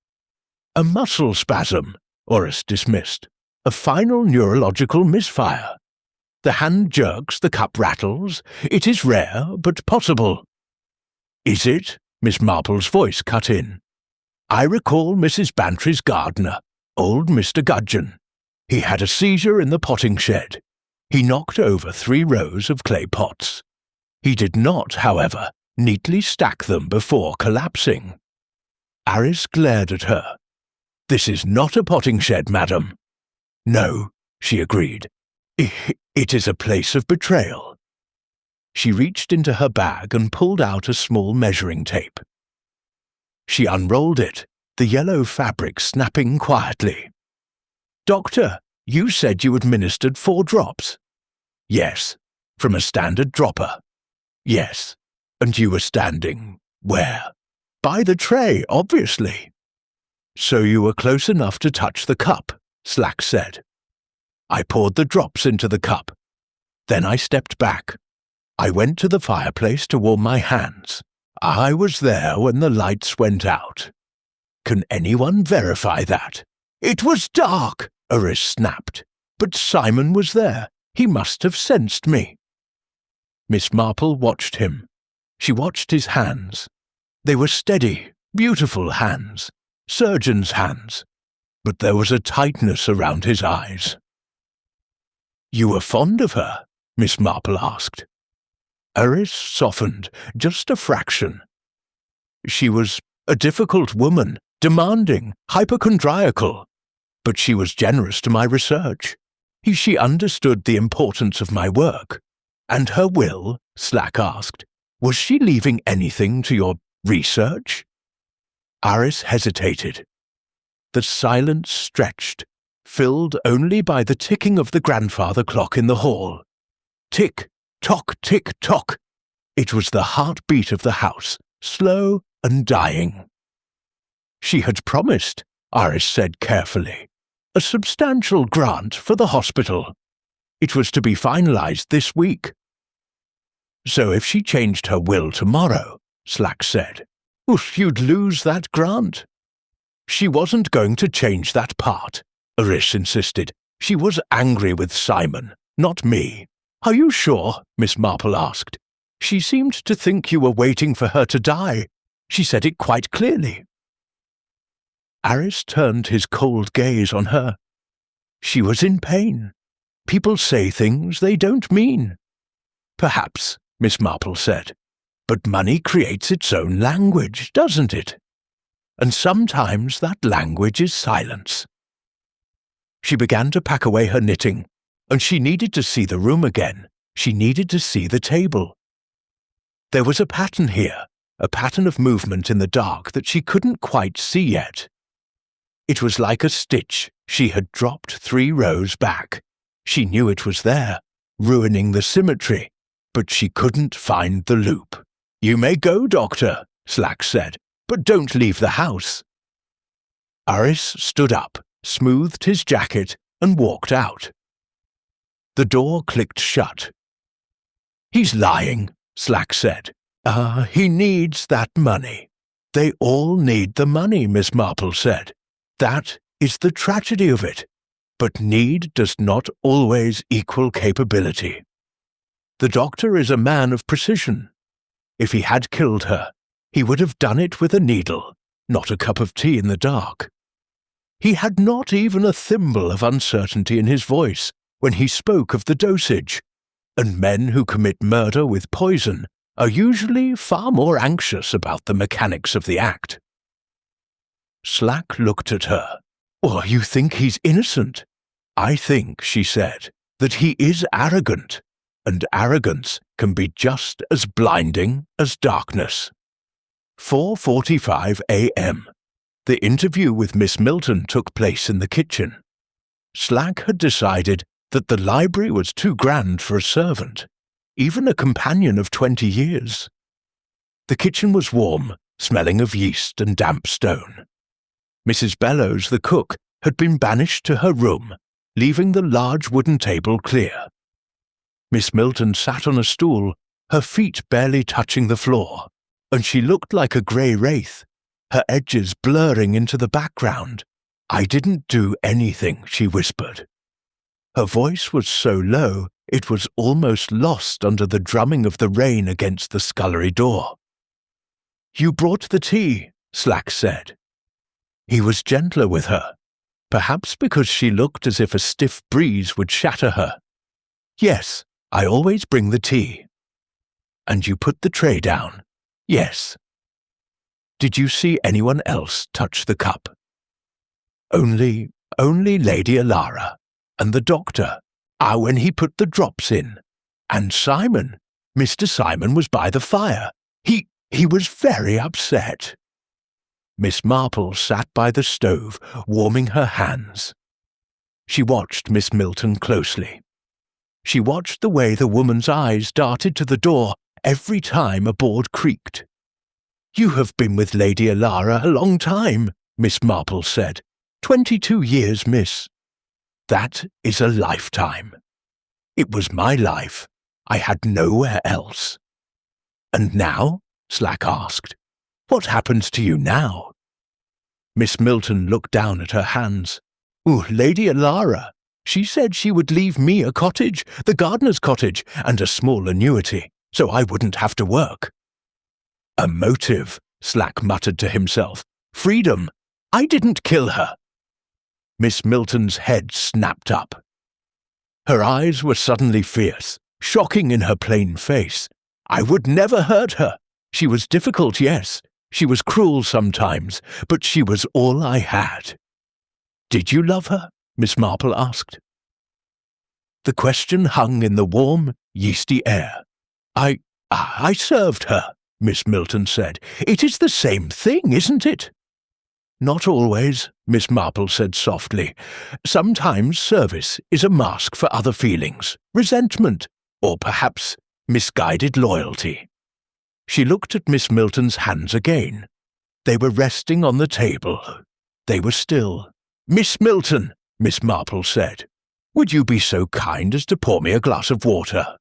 "A muscle spasm," Oris dismissed. "A final neurological misfire. The hand jerks, the cup rattles. It is rare, but possible." "Is it?" Miss Marple's voice cut in. "I recall Mrs. Bantry's gardener, old Mr. Gudgeon. He had a seizure in the potting shed. He knocked over 3 rows of clay pots. He did not, however, neatly stack them before collapsing." Aris glared at her. "This is not a potting shed, madam." "No," she agreed. It is a place of betrayal." She reached into her bag and pulled out a small measuring tape. She unrolled it, the yellow fabric snapping quietly. "Doctor, you said you administered 4 drops." "Yes, from a standard dropper." "Yes, and you were standing where?" "By the tray, obviously." "So you were close enough to touch the cup," Slack said. "I poured the drops into the cup. Then I stepped back. I went to the fireplace to warm my hands. I was there when the lights went out." "Can anyone verify that?" "It was dark," Oris snapped. "But Simon was there. He must have sensed me." Miss Marple watched him. She watched his hands. They were steady, beautiful hands, surgeon's hands, but there was a tightness around his eyes. "You were fond of her?" Miss Marple asked. Oris softened, just a fraction. "She was a difficult woman, demanding, hypochondriacal, but she was generous to my research. She understood the importance of my work. And her will?" Slack asked. "Was she leaving anything to your research?" Aris hesitated. The silence stretched, filled only by the ticking of the grandfather clock in the hall. Tick, tock, tick, tock. It was the heartbeat of the house, slow and dying. "She had promised," Aris said carefully, "a substantial grant for the hospital. It was to be finalized this week." "So if she changed her will tomorrow," Slack said, "you'd lose that grant." "She wasn't going to change that part," Aris insisted. "She was angry with Simon, not me." "Are you sure?" Miss Marple asked. "She seemed to think you were waiting for her to die. She said it quite clearly." Aris turned his cold gaze on her. "She was in pain. People say things they don't mean." "Perhaps," Miss Marple said, "but money creates its own language, doesn't it? And sometimes that language is silence." She began to pack away her knitting, and she needed to see the room again. She needed to see the table. There was a pattern here, a pattern of movement in the dark that she couldn't quite see yet. It was like a stitch she had dropped 3 rows back. She knew it was there, ruining the symmetry, but she couldn't find the loop. "You may go, Doctor," Slack said, "but don't leave the house." Aris stood up, smoothed his jacket, and walked out. The door clicked shut. "He's lying," Slack said. He needs that money." "They all need the money," Miss Marple said. "That is the tragedy of it. But need does not always equal capability. The doctor is a man of precision. If he had killed her, he would have done it with a needle, not a cup of tea in the dark. He had not even a thimble of uncertainty in his voice when he spoke of the dosage, and men who commit murder with poison are usually far more anxious about the mechanics of the act. Slack looked at her. "Oh, you think he's innocent?" "I think," she said, "that he is arrogant, and arrogance can be just as blinding as darkness." 4:45 a.m. The interview with Miss Milton took place in the kitchen. Slack had decided that the library was too grand for a servant, even a companion of 20 years. The kitchen was warm, smelling of yeast and damp stone. Mrs. Bellows, the cook, had been banished to her room, leaving the large wooden table clear. Miss Milton sat on a stool, her feet barely touching the floor, and she looked like a grey wraith, her edges blurring into the background. "I didn't do anything," she whispered. Her voice was so low it was almost lost under the drumming of the rain against the scullery door. "You brought the tea," Slack said. He was gentler with her, perhaps because she looked as if a stiff breeze would shatter her. "Yes, I always bring the tea." "And you put the tray down?" "Yes." "Did you see anyone else touch the cup?" Only Lady Alara, and the doctor, when he put the drops in. And Simon. Mr. Simon was by the fire. He was very upset." Miss Marple sat by the stove, warming her hands. She watched Miss Milton closely. She watched the way the woman's eyes darted to the door every time a board creaked. "You have been with Lady Alara a long time," Miss Marple said. 22 years, miss." "That is a lifetime." "It was my life. I had nowhere else." "And now?" Slack asked. "What happens to you now?" Miss Milton looked down at her hands. Lady Alara. She said she would leave me a cottage, the gardener's cottage, and a small annuity, so I wouldn't have to work." "A motive," Slack muttered to himself. "Freedom. I didn't kill her." Miss Milton's head snapped up. Her eyes were suddenly fierce, shocking in her plain face. "I would never hurt her. She was difficult, yes. She was cruel sometimes, but she was all I had." "Did you love her?" Miss Marple asked. The question hung in the warm, yeasty air. I served her," Miss Milton said. "It is the same thing, isn't it?" "Not always," Miss Marple said softly. "Sometimes service is a mask for other feelings, resentment, or perhaps misguided loyalty." She looked at Miss Milton's hands again. They were resting on the table. They were still. "Miss Milton," Miss Marple said, "would you be so kind as to pour me a glass of water?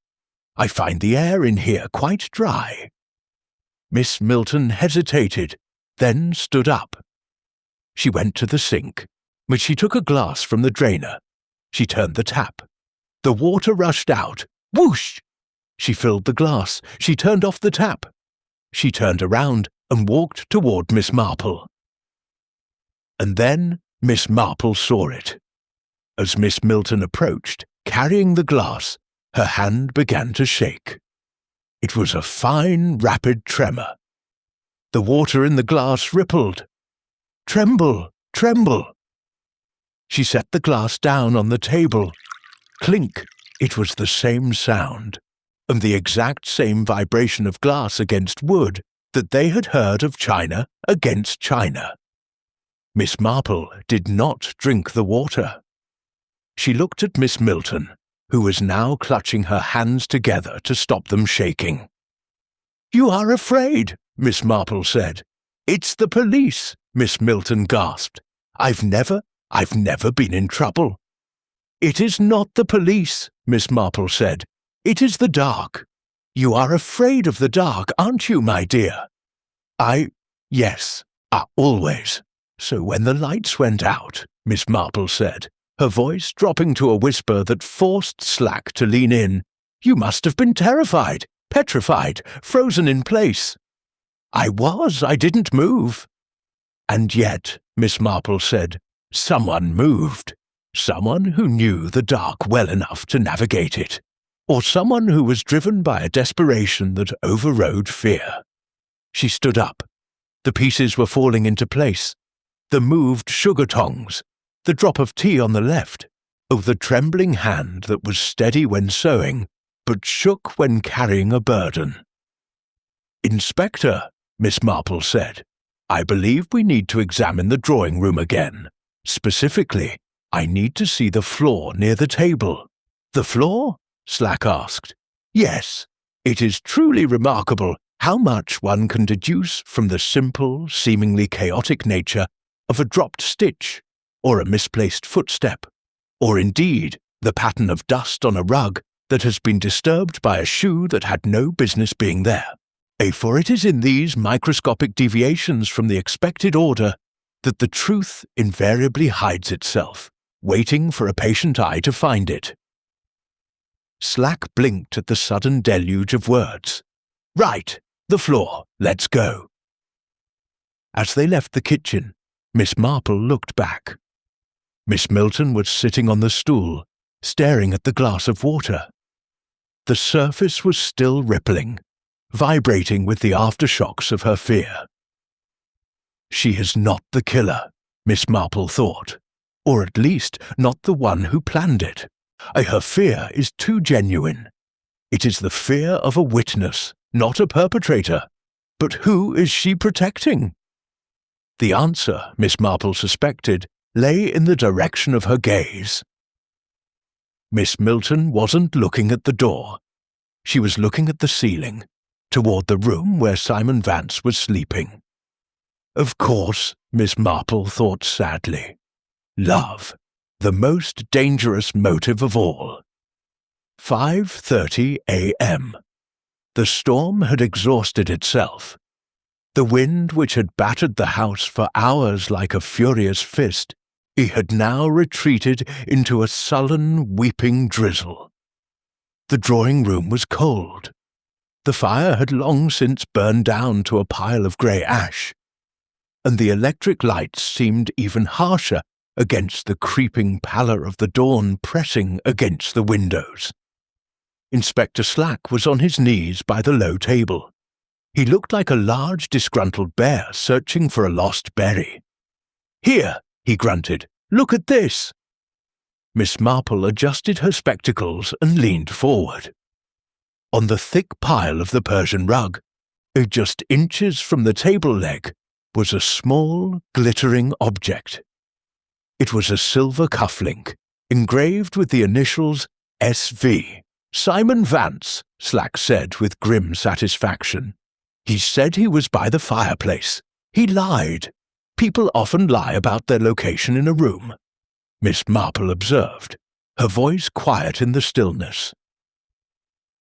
I find the air in here quite dry." Miss Milton hesitated, then stood up. She went to the sink, but she took a glass from the drainer. She turned the tap. The water rushed out. Whoosh! She filled the glass. She turned off the tap. She turned around and walked toward Miss Marple. And then Miss Marple saw it. As Miss Milton approached, carrying the glass, her hand began to shake. It was a fine, rapid tremor. The water in the glass rippled. "Tremble, tremble." She set the glass down on the table. Clink, it was the same sound, and the exact same vibration of glass against wood that they had heard of china against china. Miss Marple did not drink the water. She looked at Miss Milton, who was now clutching her hands together to stop them shaking. "You are afraid," Miss Marple said. "It's the police," Miss Milton gasped. I've never been in trouble." "It is not the police," Miss Marple said. "It is the dark. You are afraid of the dark, aren't you, my dear?" Yes, always." "So when the lights went out," Miss Marple said, her voice dropping to a whisper that forced Slack to lean in, "you must have been terrified, petrified, frozen in place." I didn't move." And yet, Miss Marple said, someone moved. Someone who knew the dark well enough to navigate it, or someone who was driven by a desperation that overrode fear. She stood up. The pieces were falling into place. The moved sugar tongs, the drop of tea on the left, oh, the trembling hand that was steady when sewing, but shook when carrying a burden. "Inspector," Miss Marple said, "I believe we need to examine the drawing room again. Specifically, I need to see the floor near the table." "The floor?" Slack asked. "Yes, it is truly remarkable how much one can deduce from the simple, seemingly chaotic nature of a dropped stitch, or a misplaced footstep, or indeed the pattern of dust on a rug that has been disturbed by a shoe that had no business being there. For it is in these microscopic deviations from the expected order that the truth invariably hides itself, waiting for a patient eye to find it." Slack blinked at the sudden deluge of words. "Right, the floor, let's go." As they left the kitchen, Miss Marple looked back. Miss Milton was sitting on the stool, staring at the glass of water. The surface was still rippling, vibrating with the aftershocks of her fear. She is not the killer, Miss Marple thought, or at least not the one who planned it. Her fear is too genuine. It is the fear of a witness, not a perpetrator. But who is she protecting? The answer, Miss Marple suspected, lay in the direction of her gaze. Miss Milton wasn't looking at the door. She was looking at the ceiling, toward the room where Simon Vance was sleeping. Of course, Miss Marple thought sadly. Love, the most dangerous motive of all. 5:30 a.m. The storm had exhausted itself. The wind, which had battered the house for hours like a furious fist, it had now retreated into a sullen, weeping drizzle. The drawing-room was cold. The fire had long since burned down to a pile of grey ash, and the electric lights seemed even harsher against the creeping pallor of the dawn pressing against the windows. Inspector Slack was on his knees by the low table. He looked like a large, disgruntled bear searching for a lost berry. "Here," he grunted, "look at this." Miss Marple adjusted her spectacles and leaned forward. On the thick pile of the Persian rug, just inches from the table leg, was a small, glittering object. It was a silver cufflink, engraved with the initials S.V. "Simon Vance," Slack said with grim satisfaction. "He said he was by the fireplace. He lied. People often lie about their location in a room," Miss Marple observed, her voice quiet in the stillness.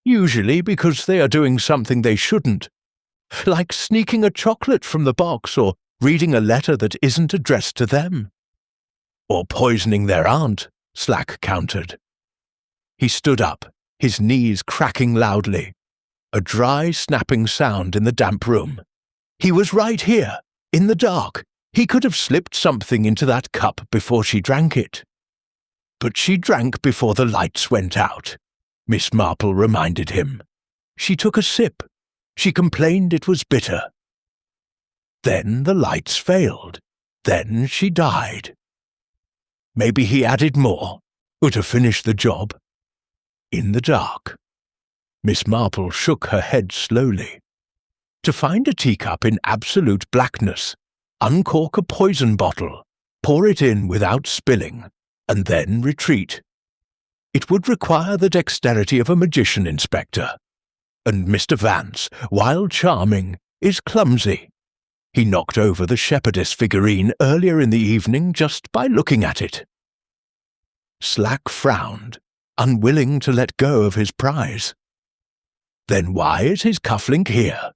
"Usually because they are doing something they shouldn't, like sneaking a chocolate from the box or reading a letter that isn't addressed to them." "Or poisoning their aunt," Slack countered. He stood up, his knees cracking loudly, a dry, snapping sound in the damp room. "He was right here, in the dark. He could have slipped something into that cup before she drank it." "But she drank before the lights went out," Miss Marple reminded him. "She took a sip. She complained it was bitter. Then the lights failed. Then she died. Maybe he added more, or to finish the job. In the dark." Miss Marple shook her head slowly. "To find a teacup in absolute blackness, uncork a poison bottle, pour it in without spilling, and then retreat. It would require the dexterity of a magician, Inspector. And Mr. Vance, while charming, is clumsy. He knocked over the shepherdess figurine earlier in the evening just by looking at it." Slack frowned, unwilling to let go of his prize. "Then why is his cufflink here?"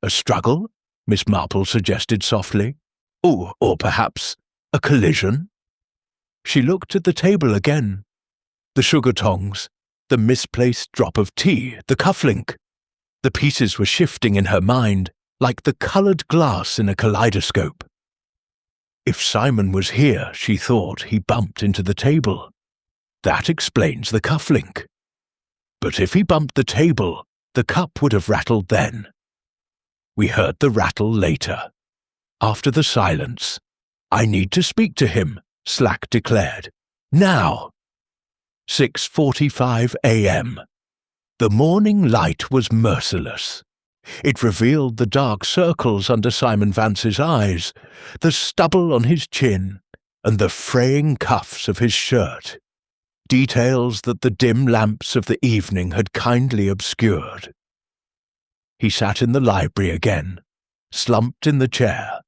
"A struggle?" Miss Marple suggested softly. Or perhaps a collision?" She looked at the table again. The sugar tongs, the misplaced drop of tea, the cufflink. The pieces were shifting in her mind, like the coloured glass in a kaleidoscope. If Simon was here, she thought, he bumped into the table. That explains the cufflink. But if he bumped the table, the cup would have rattled then. We heard the rattle later. After the silence. "I need to speak to him," Slack declared. "Now!" 6:45 a.m. The morning light was merciless. It revealed the dark circles under Simon Vance's eyes, the stubble on his chin, and the fraying cuffs of his shirt, details that the dim lamps of the evening had kindly obscured. He sat in the library again, slumped in the chair,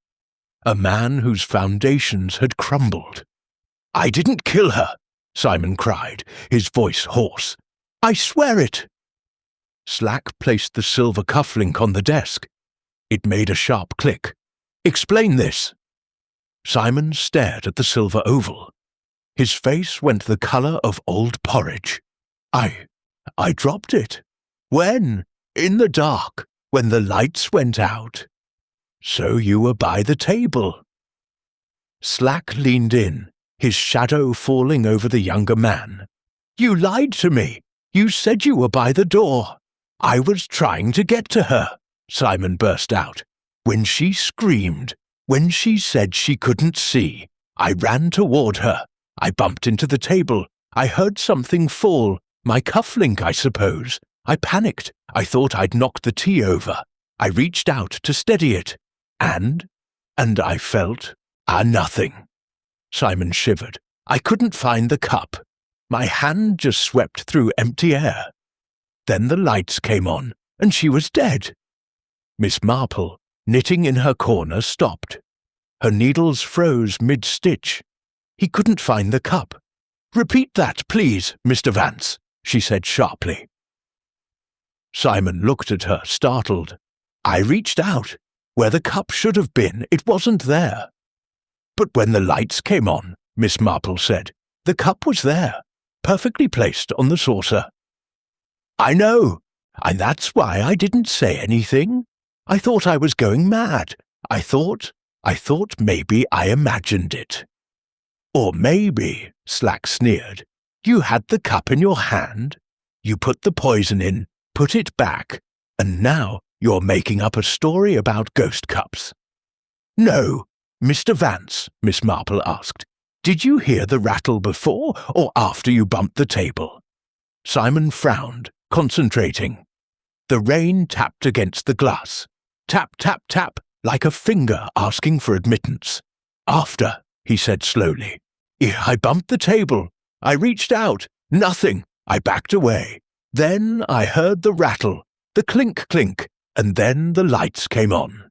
a man whose foundations had crumbled. "I didn't kill her," Simon cried, his voice hoarse. "I swear it." Slack placed the silver cufflink on the desk. It made a sharp click. "Explain this." Simon stared at the silver oval. His face went the colour of old porridge. I dropped it." "When?" "In the dark, when the lights went out." "So you were by the table." Slack leaned in, his shadow falling over the younger man. "You lied to me. You said you were by the door." "I was trying to get to her," Simon burst out. "When she screamed, when she said she couldn't see, I ran toward her. I bumped into the table. I heard something fall. My cufflink, I suppose. I panicked. I thought I'd knocked the tea over. I reached out to steady it. And I felt, nothing." Simon shivered. "I couldn't find the cup. My hand just swept through empty air. Then the lights came on, and she was dead." Miss Marple, knitting in her corner, stopped. Her needles froze mid-stitch. He couldn't find the cup. "Repeat that, please, Mr. Vance," she said sharply. Simon looked at her, startled. "I reached out. Where the cup should have been, it wasn't there." "But when the lights came on," Miss Marple said, "the cup was there, perfectly placed on the saucer." "I know, and that's why I didn't say anything. I thought I was going mad. I thought maybe I imagined it." "Or maybe," Slack sneered, "you had the cup in your hand. You put the poison in, put it back, and now you're making up a story about ghost cups." "No, Mr. Vance," Miss Marple asked, "did you hear the rattle before or after you bumped the table?" Simon frowned, concentrating. The rain tapped against the glass. Tap, tap, tap, like a finger asking for admittance. "After," he said slowly. "I bumped the table. I reached out. Nothing. I backed away. Then I heard the rattle, the clink-clink, and then the lights came on."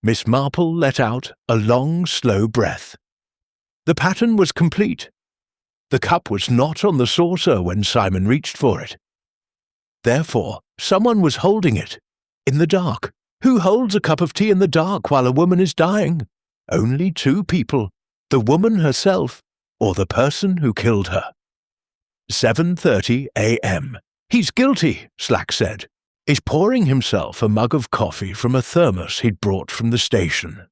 Miss Marple let out a long, slow breath. The pattern was complete. The cup was not on the saucer when Simon reached for it. Therefore, someone was holding it. In the dark. Who holds a cup of tea in the dark while a woman is dying? Only two people. The woman herself, or the person who killed her. 7:30 a.m. "He's guilty," Slack said. "Is pouring himself a mug of coffee from a thermos he'd brought from the station.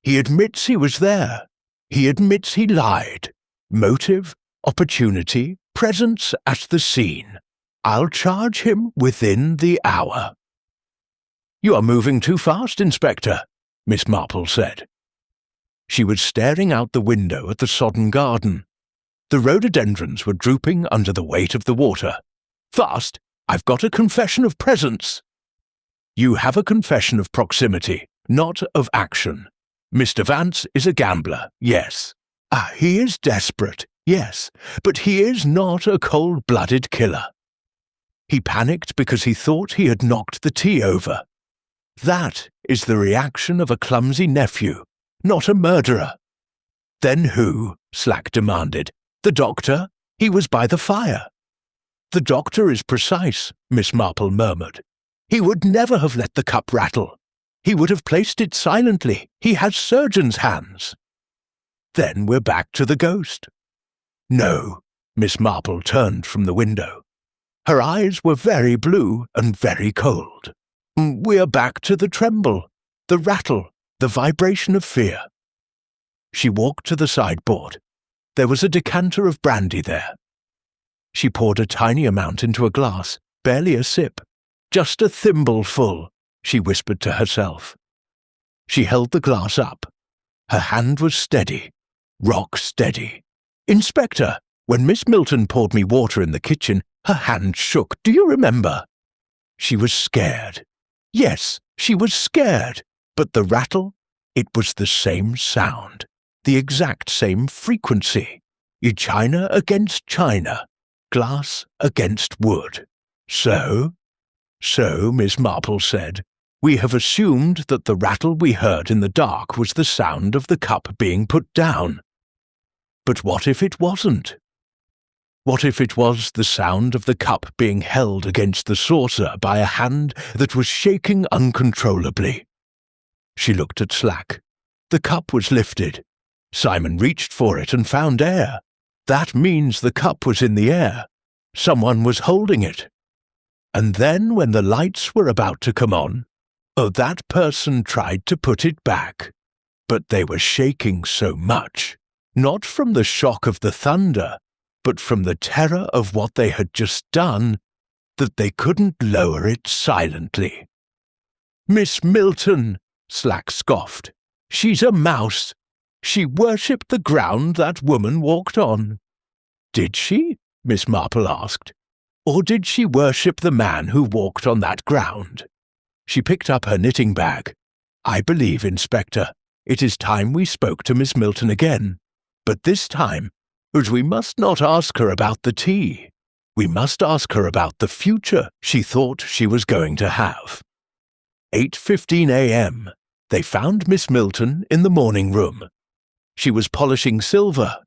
He admits he was there. He admits he lied. Motive, opportunity, presence at the scene. I'll charge him within the hour." "You are moving too fast, Inspector," Miss Marple said. She was staring out the window at the sodden garden. The rhododendrons were drooping under the weight of the water. "Fast! I've got a confession of presence." "You have a confession of proximity, not of action. Mr. Vance is a gambler, yes. He is desperate, yes, but he is not a cold-blooded killer. He panicked because he thought he had knocked the tea over. That is the reaction of a clumsy nephew, not a murderer." "Then who?" Slack demanded. "The doctor? He was by the fire." "The doctor is precise," Miss Marple murmured. "He would never have let the cup rattle. He would have placed it silently. He has surgeon's hands." "Then we're back to the ghost." "No." Miss Marple turned from the window. Her eyes were very blue and very cold. We are back to the tremble, the rattle, the vibration of fear. She walked to the sideboard. There was a decanter of brandy there. She poured a tiny amount into a glass, barely a sip. Just a thimbleful, she whispered to herself. She held the glass up. Her hand was steady, rock steady. Inspector, when Miss Milton poured me water in the kitchen, her hand shook, do you remember? She was scared. Yes, she was scared. But the rattle? It was the same sound, the exact same frequency. China against china, glass against wood. So, Miss Marple said, we have assumed that the rattle we heard in the dark was the sound of the cup being put down. But what if it wasn't? What if it was the sound of the cup being held against the saucer by a hand that was shaking uncontrollably? She looked at Slack. The cup was lifted. Simon reached for it and found air. That means the cup was in the air. Someone was holding it. And then when the lights were about to come on, that person tried to put it back. But they were shaking so much, not from the shock of the thunder, but from the terror of what they had just done, that they couldn't lower it silently. Miss Milton, Slack scoffed. She's a mouse. She worshipped the ground that woman walked on. Did she? Miss Marple asked. Or did she worship the man who walked on that ground? She picked up her knitting bag. I believe, Inspector, it is time we spoke to Miss Milton again. But this time, we must not ask her about the tea. We must ask her about the future she thought she was going to have. 8:15 a.m. They found Miss Milton in the morning room. She was polishing silver.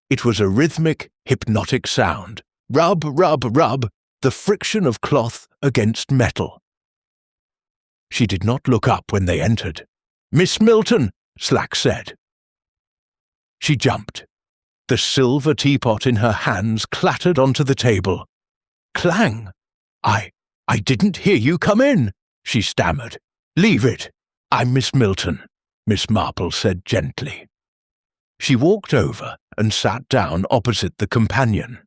It was a rhythmic, hypnotic sound. Rub, rub, rub, the friction of cloth against metal. She did not look up when they entered. Miss Milton, Slack said. She jumped. The silver teapot in her hands clattered onto the table. Clang! I didn't hear you come in, she stammered. Leave it. I'm Miss Milton, Miss Marple said gently. She walked over and sat down opposite the companion.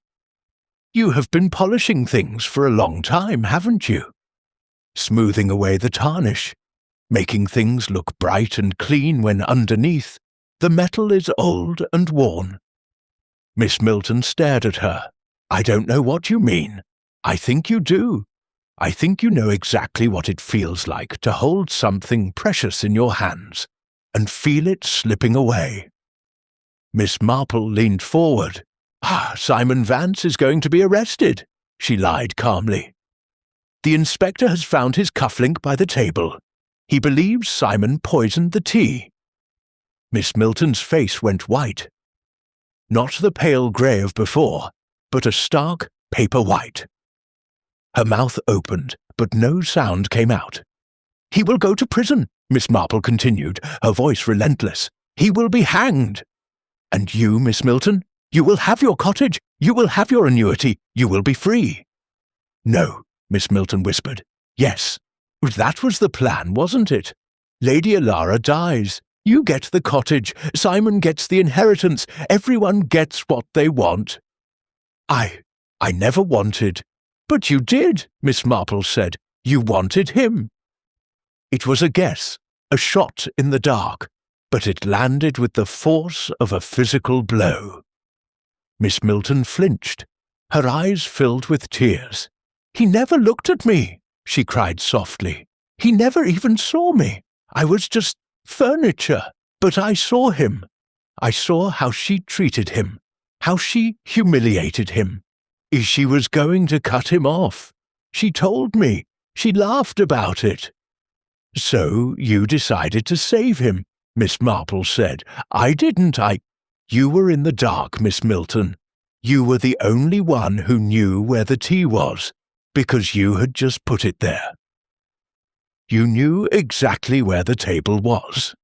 You have been polishing things for a long time, haven't you? Smoothing away the tarnish, making things look bright and clean when underneath, the metal is old and worn. Miss Milton stared at her. I don't know what you mean. I think you do. I think you know exactly what it feels like to hold something precious in your hands and feel it slipping away. Miss Marple leaned forward. Simon Vance is going to be arrested, she lied calmly. The inspector has found his cufflink by the table. He believes Simon poisoned the tea. Miss Milton's face went white. Not the pale grey of before, but a stark paper white. Her mouth opened, but no sound came out. He will go to prison, Miss Marple continued, her voice relentless. He will be hanged. And you, Miss Milton, you will have your cottage, you will have your annuity, you will be free. No, Miss Milton whispered. Yes, that was the plan, wasn't it? Lady Alara dies. You get the cottage, Simon gets the inheritance, everyone gets what they want. I never wanted. But you did, Miss Marple said. You wanted him. It was a guess, a shot in the dark, but it landed with the force of a physical blow. Miss Milton flinched. Her eyes filled with tears. He never looked at me, she cried softly. He never even saw me. I was just furniture, but I saw him. I saw how she treated him, how she humiliated him. She was going to cut him off. She told me. She laughed about it. So you decided to save him, Miss Marple said. I didn't. You were in the dark, Miss Milton. You were the only one who knew where the tea was, because you had just put it there. You knew exactly where the table was.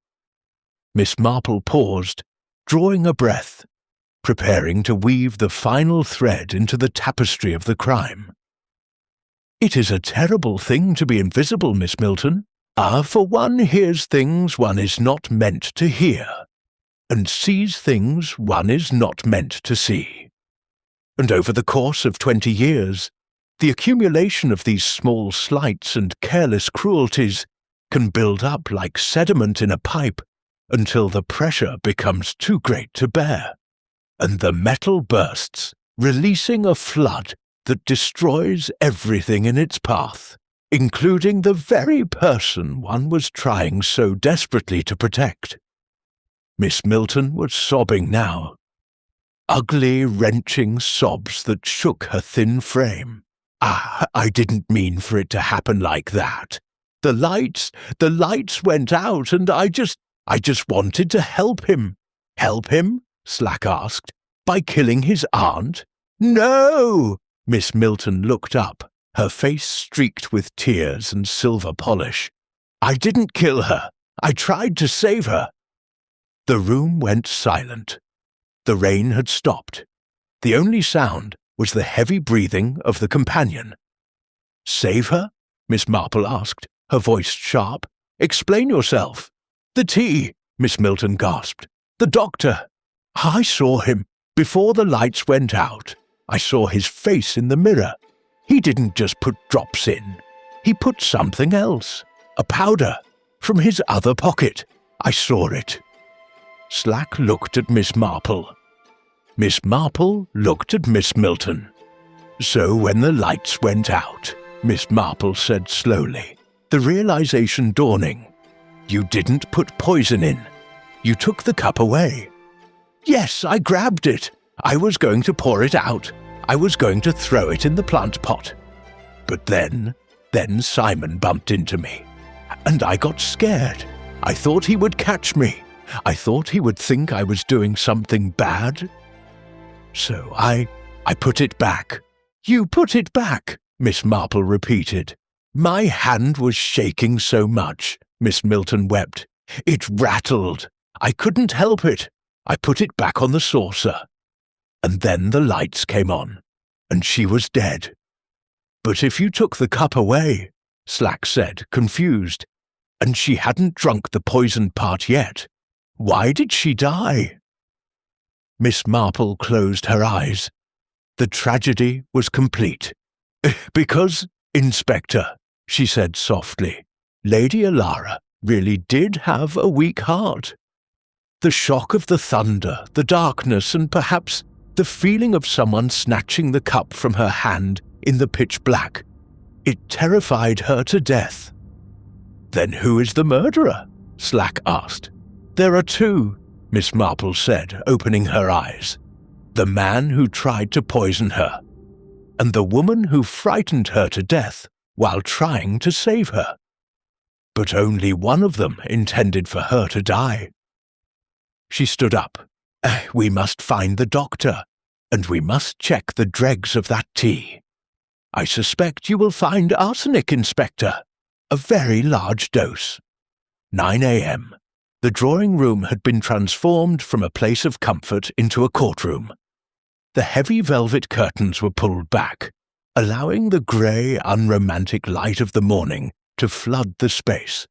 Miss Marple paused, drawing a breath, preparing to weave the final thread into the tapestry of the crime. It is a terrible thing to be invisible, Miss Milton. For one hears things one is not meant to hear, and sees things one is not meant to see. And over the course of 20 years, the accumulation of these small slights and careless cruelties can build up like sediment in a pipe until the pressure becomes too great to bear, and the metal bursts, releasing a flood that destroys everything in its path, including the very person one was trying so desperately to protect. Miss Milton was sobbing now, ugly, wrenching sobs that shook her thin frame. I didn't mean for it to happen like that. The lights went out, and I just wanted to help him. Help him? Slack asked. By killing his aunt? No! Miss Milton looked up, her face streaked with tears and silver polish. I didn't kill her. I tried to save her. The room went silent. The rain had stopped. The only sound was the heavy breathing of the companion. Save her? Miss Marple asked, her voice sharp. Explain yourself. The tea, Miss Milton gasped. The doctor. I saw him before the lights went out. I saw his face in the mirror. He didn't just put drops in. He put something else. A powder. From his other pocket. I saw it. Slack looked at Miss Marple. Miss Marple looked at Miss Milton. So when the lights went out, Miss Marple said slowly, the realization dawning, you didn't put poison in. You took the cup away. Yes, I grabbed it. I was going to pour it out. I was going to throw it in the plant pot. But then Simon bumped into me, and I got scared. I thought he would catch me. I thought he would think I was doing something bad. So I put it back. You put it back, Miss Marple repeated. My hand was shaking so much, Miss Milton wept. It rattled. I couldn't help it. I put it back on the saucer. And then the lights came on, and she was dead. But if you took the cup away, Slack said, confused, and she hadn't drunk the poisoned part yet, why did she die? Miss Marple closed her eyes. The tragedy was complete. Because, Inspector, she said softly, Lady Alara really did have a weak heart. The shock of the thunder, the darkness, and perhaps the feeling of someone snatching the cup from her hand in the pitch black, it terrified her to death. Then who is the murderer? Slack asked. There are two, Miss Marple said, opening her eyes. The man who tried to poison her, and the woman who frightened her to death while trying to save her. But only one of them intended for her to die. She stood up. We must find the doctor, and we must check the dregs of that tea. I suspect you will find arsenic, Inspector. A very large dose. 9 a.m. The drawing-room had been transformed from a place of comfort into a courtroom. The heavy velvet curtains were pulled back, allowing the grey, unromantic light of the morning to flood the space,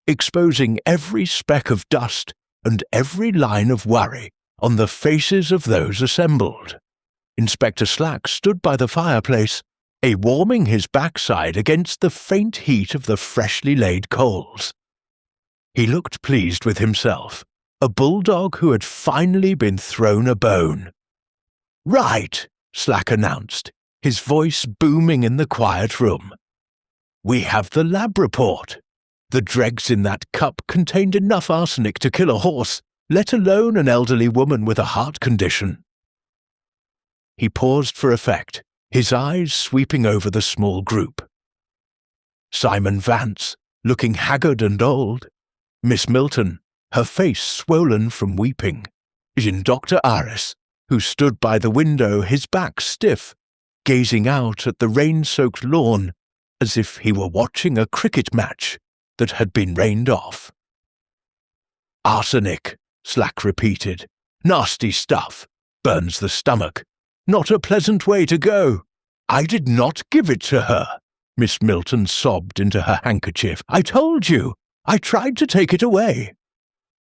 exposing every speck of dust and every line of worry on the faces of those assembled. Inspector Slack stood by the fireplace, warming his backside against the faint heat of the freshly laid coals. He looked pleased with himself, a bulldog who had finally been thrown a bone. Right, Slack announced, his voice booming in the quiet room. We have the lab report. The dregs in that cup contained enough arsenic to kill a horse, let alone an elderly woman with a heart condition. He paused for effect, his eyes sweeping over the small group. Simon Vance, looking haggard and old. Miss Milton, her face swollen from weeping. Dr. Aris, who stood by the window, his back stiff, gazing out at the rain-soaked lawn as if he were watching a cricket match that had been rained off. Arsenic, Slack repeated. Nasty stuff. Burns the stomach. Not a pleasant way to go. I did not give it to her. Miss Milton sobbed into her handkerchief. "I told you! I tried to take it away."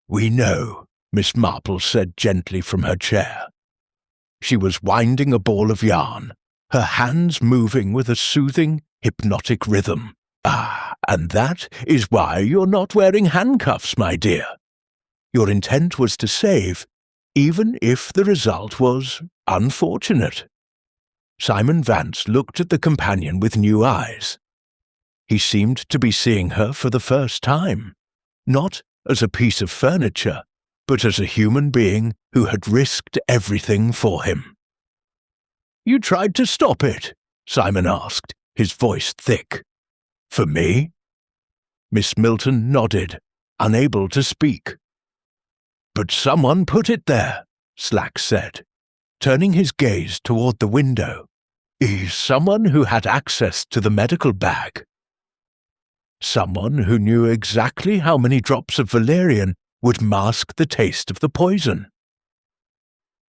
"We know," Miss Marple said gently from her chair. She was winding a ball of yarn, her hands moving with a soothing, hypnotic rhythm. "Ah, and that is why you're not wearing handcuffs, my dear. Your intent was to save, even if the result was unfortunate." Simon Vance looked at the companion with new eyes. He seemed to be seeing her for the first time, not as a piece of furniture, but as a human being who had risked everything for him. "You tried to stop it?" Simon asked, his voice thick. "For me?" Miss Milton nodded, unable to speak. "But someone put it there," Slack said, turning his gaze toward the window. "Someone who had access to the medical bag. Someone who knew exactly how many drops of valerian would mask the taste of the poison."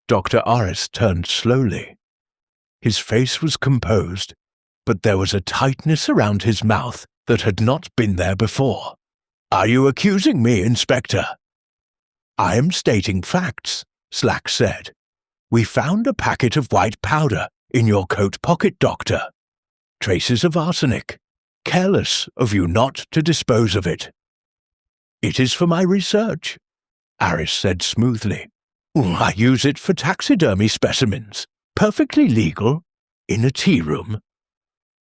Dr. Arris turned slowly. His face was composed, but there was a tightness around his mouth that had not been there before. "Are you accusing me, Inspector?" "I am stating facts," Slack said. "We found a packet of white powder in your coat pocket, Doctor. Traces of arsenic. Careless of you not to dispose of it." "It is for my research," Arris said smoothly. "I use it for taxidermy specimens. Perfectly legal. In a tea room."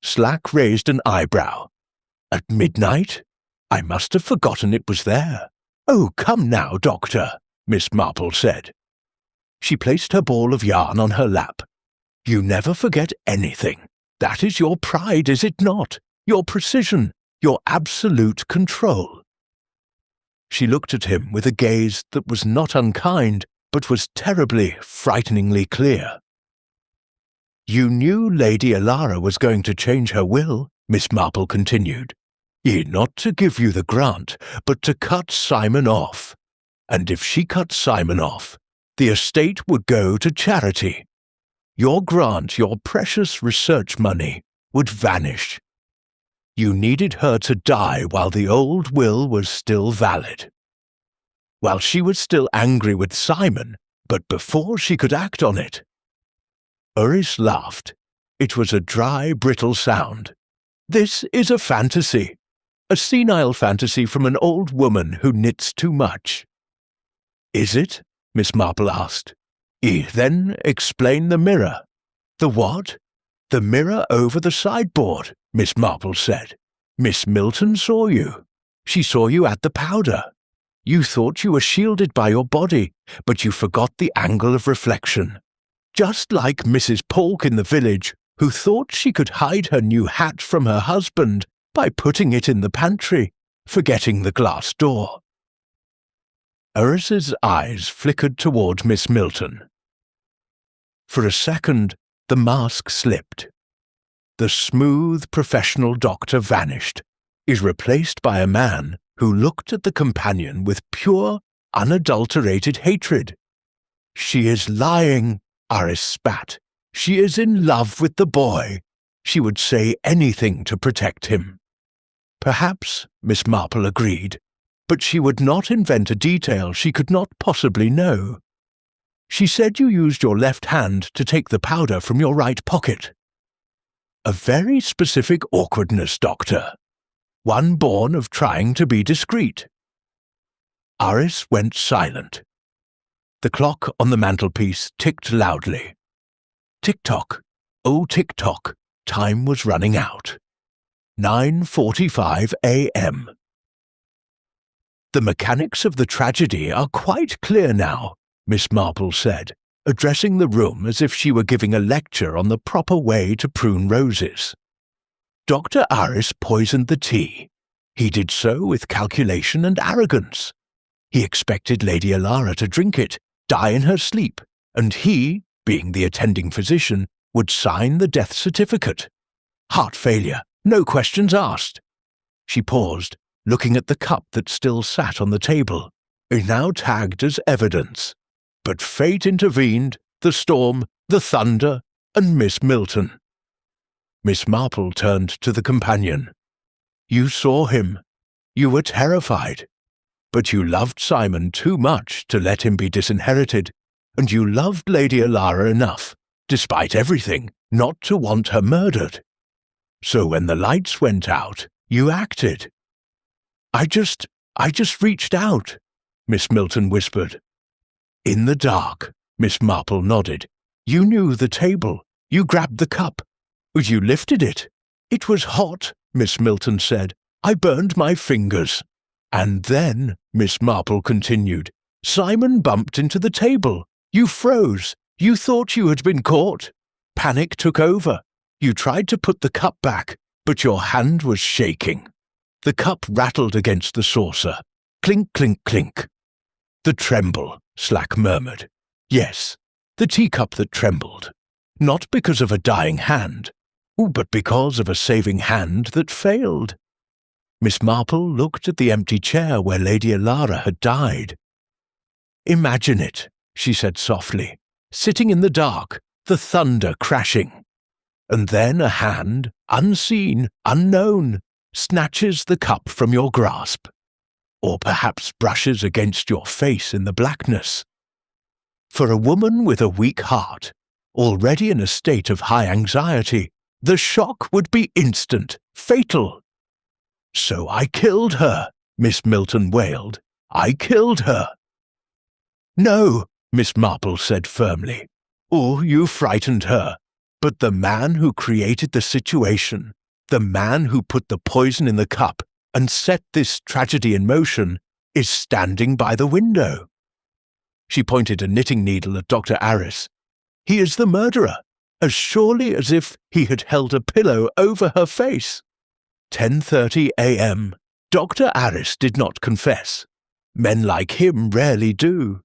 Slack raised an eyebrow. "At midnight? I must have forgotten it was there." "Oh, come now, Doctor," Miss Marple said. She placed her ball of yarn on her lap. "You never forget anything. That is your pride, is it not? Your precision, your absolute control." She looked at him with a gaze that was not unkind, but was terribly, frighteningly clear. "You knew Lady Alara was going to change her will," Miss Marple continued. "Not to give you the grant, but to cut Simon off. And if she cut Simon off, the estate would go to charity. Your grant, your precious research money, would vanish. You needed her to die while the old will was still valid. While she was still angry with Simon, but before she could act on it." Uris laughed. It was a dry, brittle sound. "This is a fantasy. A senile fantasy from an old woman who knits too much." "Is it?" Miss Marple asked. Then explain the mirror." "The what?" "The mirror over the sideboard," Miss Marple said. "Miss Milton saw you. She saw you at the powder. You thought you were shielded by your body, but you forgot the angle of reflection. Just like Mrs. Polk in the village, who thought she could hide her new hat from her husband by putting it in the pantry, forgetting the glass door." Uris's eyes flickered toward Miss Milton. For a second, the mask slipped. The smooth, professional doctor vanished, is replaced by a man who looked at the companion with pure, unadulterated hatred. "She is lying," Uris spat. "She is in love with the boy. She would say anything to protect him." "Perhaps," Miss Marple agreed, "but she would not invent a detail she could not possibly know. She said you used your left hand to take the powder from your right pocket. A very specific awkwardness, Doctor. One born of trying to be discreet." Uris went silent. The clock on the mantelpiece ticked loudly. Tick-tock, oh tick-tock, time was running out. 9:45 a.m. "The mechanics of the tragedy are quite clear now," Miss Marple said, addressing the room as if she were giving a lecture on the proper way to prune roses. "Dr. Arris poisoned the tea. He did so with calculation and arrogance. He expected Lady Alara to drink it, die in her sleep, and he, being the attending physician, would sign the death certificate. Heart failure, no questions asked." She paused, looking at the cup that still sat on the table, now tagged as evidence. But fate intervened, the storm, the thunder, and Miss Milton. Miss Marple turned to the companion. You saw him. You were terrified. But you loved Simon too much to let him be disinherited, and you loved Lady Alara enough, despite everything, not to want her murdered. So when the lights went out, you acted. I just reached out, Miss Milton whispered. In the dark, Miss Marple nodded. You knew the table. You grabbed the cup. You lifted it. It was hot, Miss Milton said. I burned my fingers. And then, Miss Marple continued, Simon bumped into the table. You froze. You thought you had been caught. Panic took over. You tried to put the cup back, but your hand was shaking. The cup rattled against the saucer. Clink, clink, clink. The tremble, Slack murmured. Yes, the teacup that trembled. Not because of a dying hand, but because of a saving hand that failed. Miss Marple looked at the empty chair where Lady Alara had died. Imagine it, she said softly, sitting in the dark, the thunder crashing. And then a hand, unseen, unknown, snatches the cup from your grasp. Or perhaps brushes against your face in the blackness. For a woman with a weak heart, already in a state of high anxiety, the shock would be instant, fatal. So I killed her, Miss Milton wailed. I killed her. No, Miss Marple said firmly. Oh, you frightened her. But the man who created the situation, the man who put the poison in the cup and set this tragedy in motion, is standing by the window. She pointed a knitting needle at Dr. Arris. He is the murderer, as surely as if he had held a pillow over her face. 10:30 a.m. Dr. Arris did not confess. Men like him rarely do.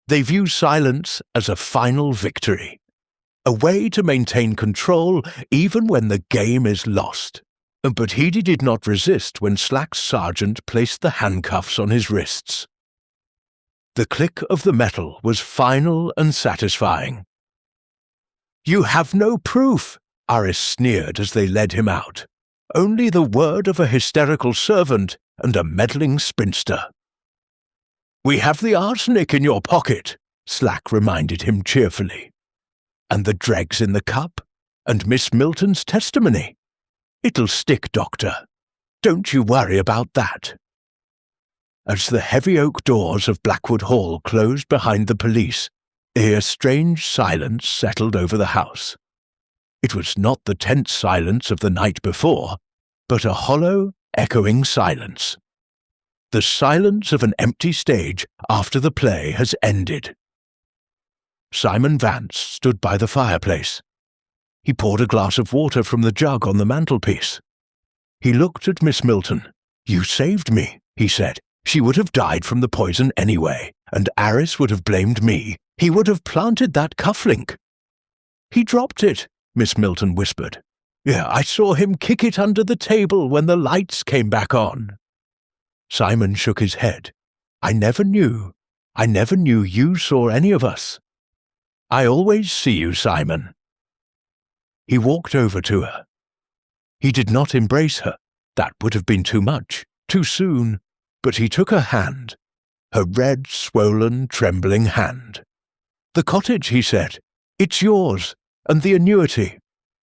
They view silence as a final victory, a way to maintain control even when the game is lost. But he did not resist when Slack's sergeant placed the handcuffs on his wrists. The click of the metal was final and satisfying. You have no proof, Arris sneered as they led him out. Only the word of a hysterical servant and a meddling spinster. We have the arsenic in your pocket, Slack reminded him cheerfully. And the dregs in the cup, and Miss Milton's testimony. It'll stick, Doctor. Don't you worry about that. As the heavy oak doors of Blackwood Hall closed behind the police, a strange silence settled over the house. It was not the tense silence of the night before, but a hollow, echoing silence. The silence of an empty stage after the play has ended. Simon Vance stood by the fireplace. He poured a glass of water from the jug on the mantelpiece. He looked at Miss Milton. You saved me, he said. She would have died from the poison anyway, and Arris would have blamed me. He would have planted that cufflink. He dropped it, Miss Milton whispered. Yeah, I saw him kick it under the table when the lights came back on. Simon shook his head. I never knew you saw any of us. I always see you, Simon. He walked over to her. He did not embrace her. That would have been too much, too soon. But he took her hand, her red, swollen, trembling hand. The cottage, he said. It's yours, and the annuity.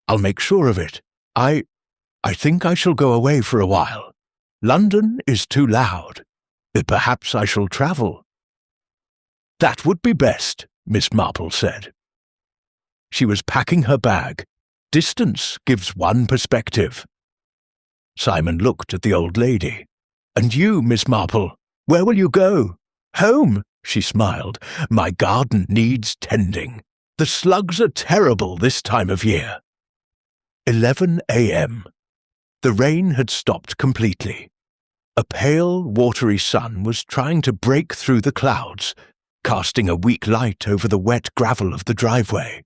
I'll make sure of it. I think I shall go away for a while. London is too loud. Perhaps I shall travel. That would be best, Miss Marple said. She was packing her bag. Distance gives one perspective. Simon looked at the old lady. And you, Miss Marple, where will you go? Home, she smiled. My garden needs tending. The slugs are terrible this time of year. 11 a.m. The rain had stopped completely. A pale, watery sun was trying to break through the clouds, casting a weak light over the wet gravel of the driveway.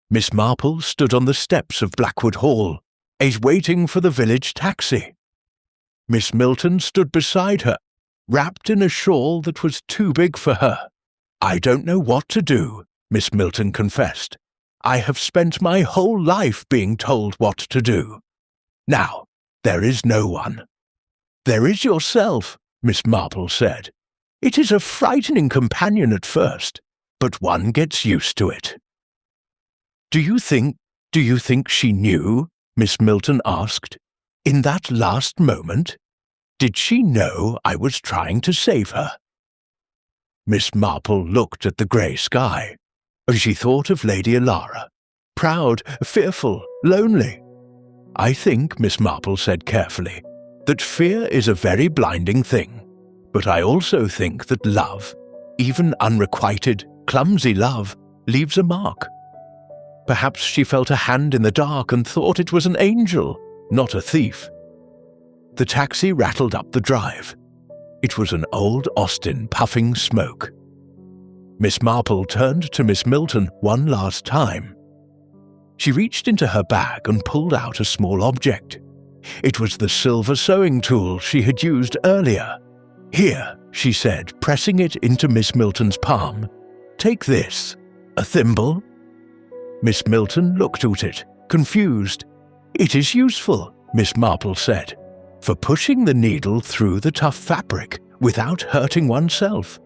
Miss Marple stood on the steps of Blackwood Hall, waiting for the village taxi. Miss Milton stood beside her, wrapped in a shawl that was too big for her. I don't know what to do, Miss Milton confessed. I have spent my whole life being told what to do. Now, there is no one." "There is yourself," Miss Marple said. "It is a frightening companion at first, but one gets used to it." Do you think she knew?" Miss Milton asked. "In that last moment? Did she know I was trying to save her?" Miss Marple looked at the grey sky, and she thought of Lady Alara, proud, fearful, lonely. "I think," Miss Marple said carefully, "that fear is a very blinding thing, but I also think that love, even unrequited, clumsy love, leaves a mark." Perhaps she felt a hand in the dark and thought it was an angel, not a thief. The taxi rattled up the drive. It was an old Austin puffing smoke. Miss Marple turned to Miss Milton one last time. She reached into her bag and pulled out a small object. It was the silver sewing tool she had used earlier. "Here," she said, pressing it into Miss Milton's palm. "Take this. A thimble?" Miss Milton looked at it, confused. "It is useful," Miss Marple said, "for pushing the needle through the tough fabric without hurting oneself.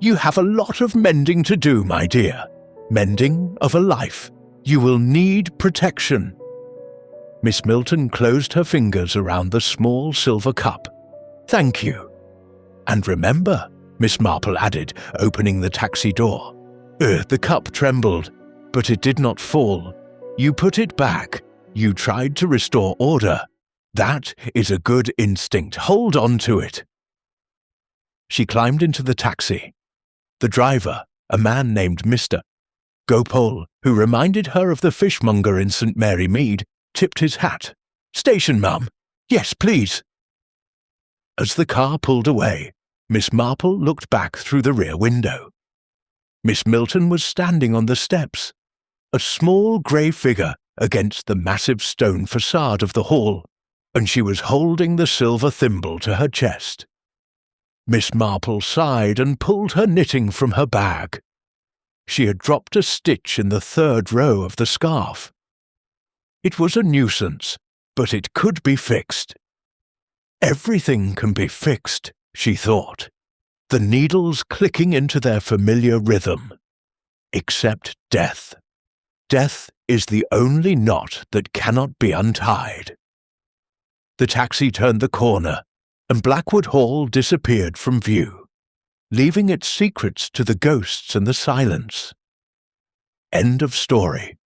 You have a lot of mending to do, my dear. Mending of a life. You will need protection." Miss Milton closed her fingers around the small silver cup. "Thank you. And remember," Miss Marple added, opening the taxi door. The cup trembled, but it did not fall. You put it back. You tried to restore order. That is a good instinct. Hold on to it." She climbed into the taxi. The driver, a man named Mr. Gopal, who reminded her of the fishmonger in St. Mary Mead, tipped his hat. "Station, ma'am. Yes, please." As the car pulled away, Miss Marple looked back through the rear window. Miss Milton was standing on the steps, a small grey figure against the massive stone facade of the hall, and she was holding the silver thimble to her chest. Miss Marple sighed and pulled her knitting from her bag. She had dropped a stitch in the third row of the scarf. It was a nuisance, but it could be fixed. Everything can be fixed, she thought, the needles clicking into their familiar rhythm. Except death. Death is the only knot that cannot be untied. The taxi turned the corner, and Blackwood Hall disappeared from view, leaving its secrets to the ghosts and the silence. End of story.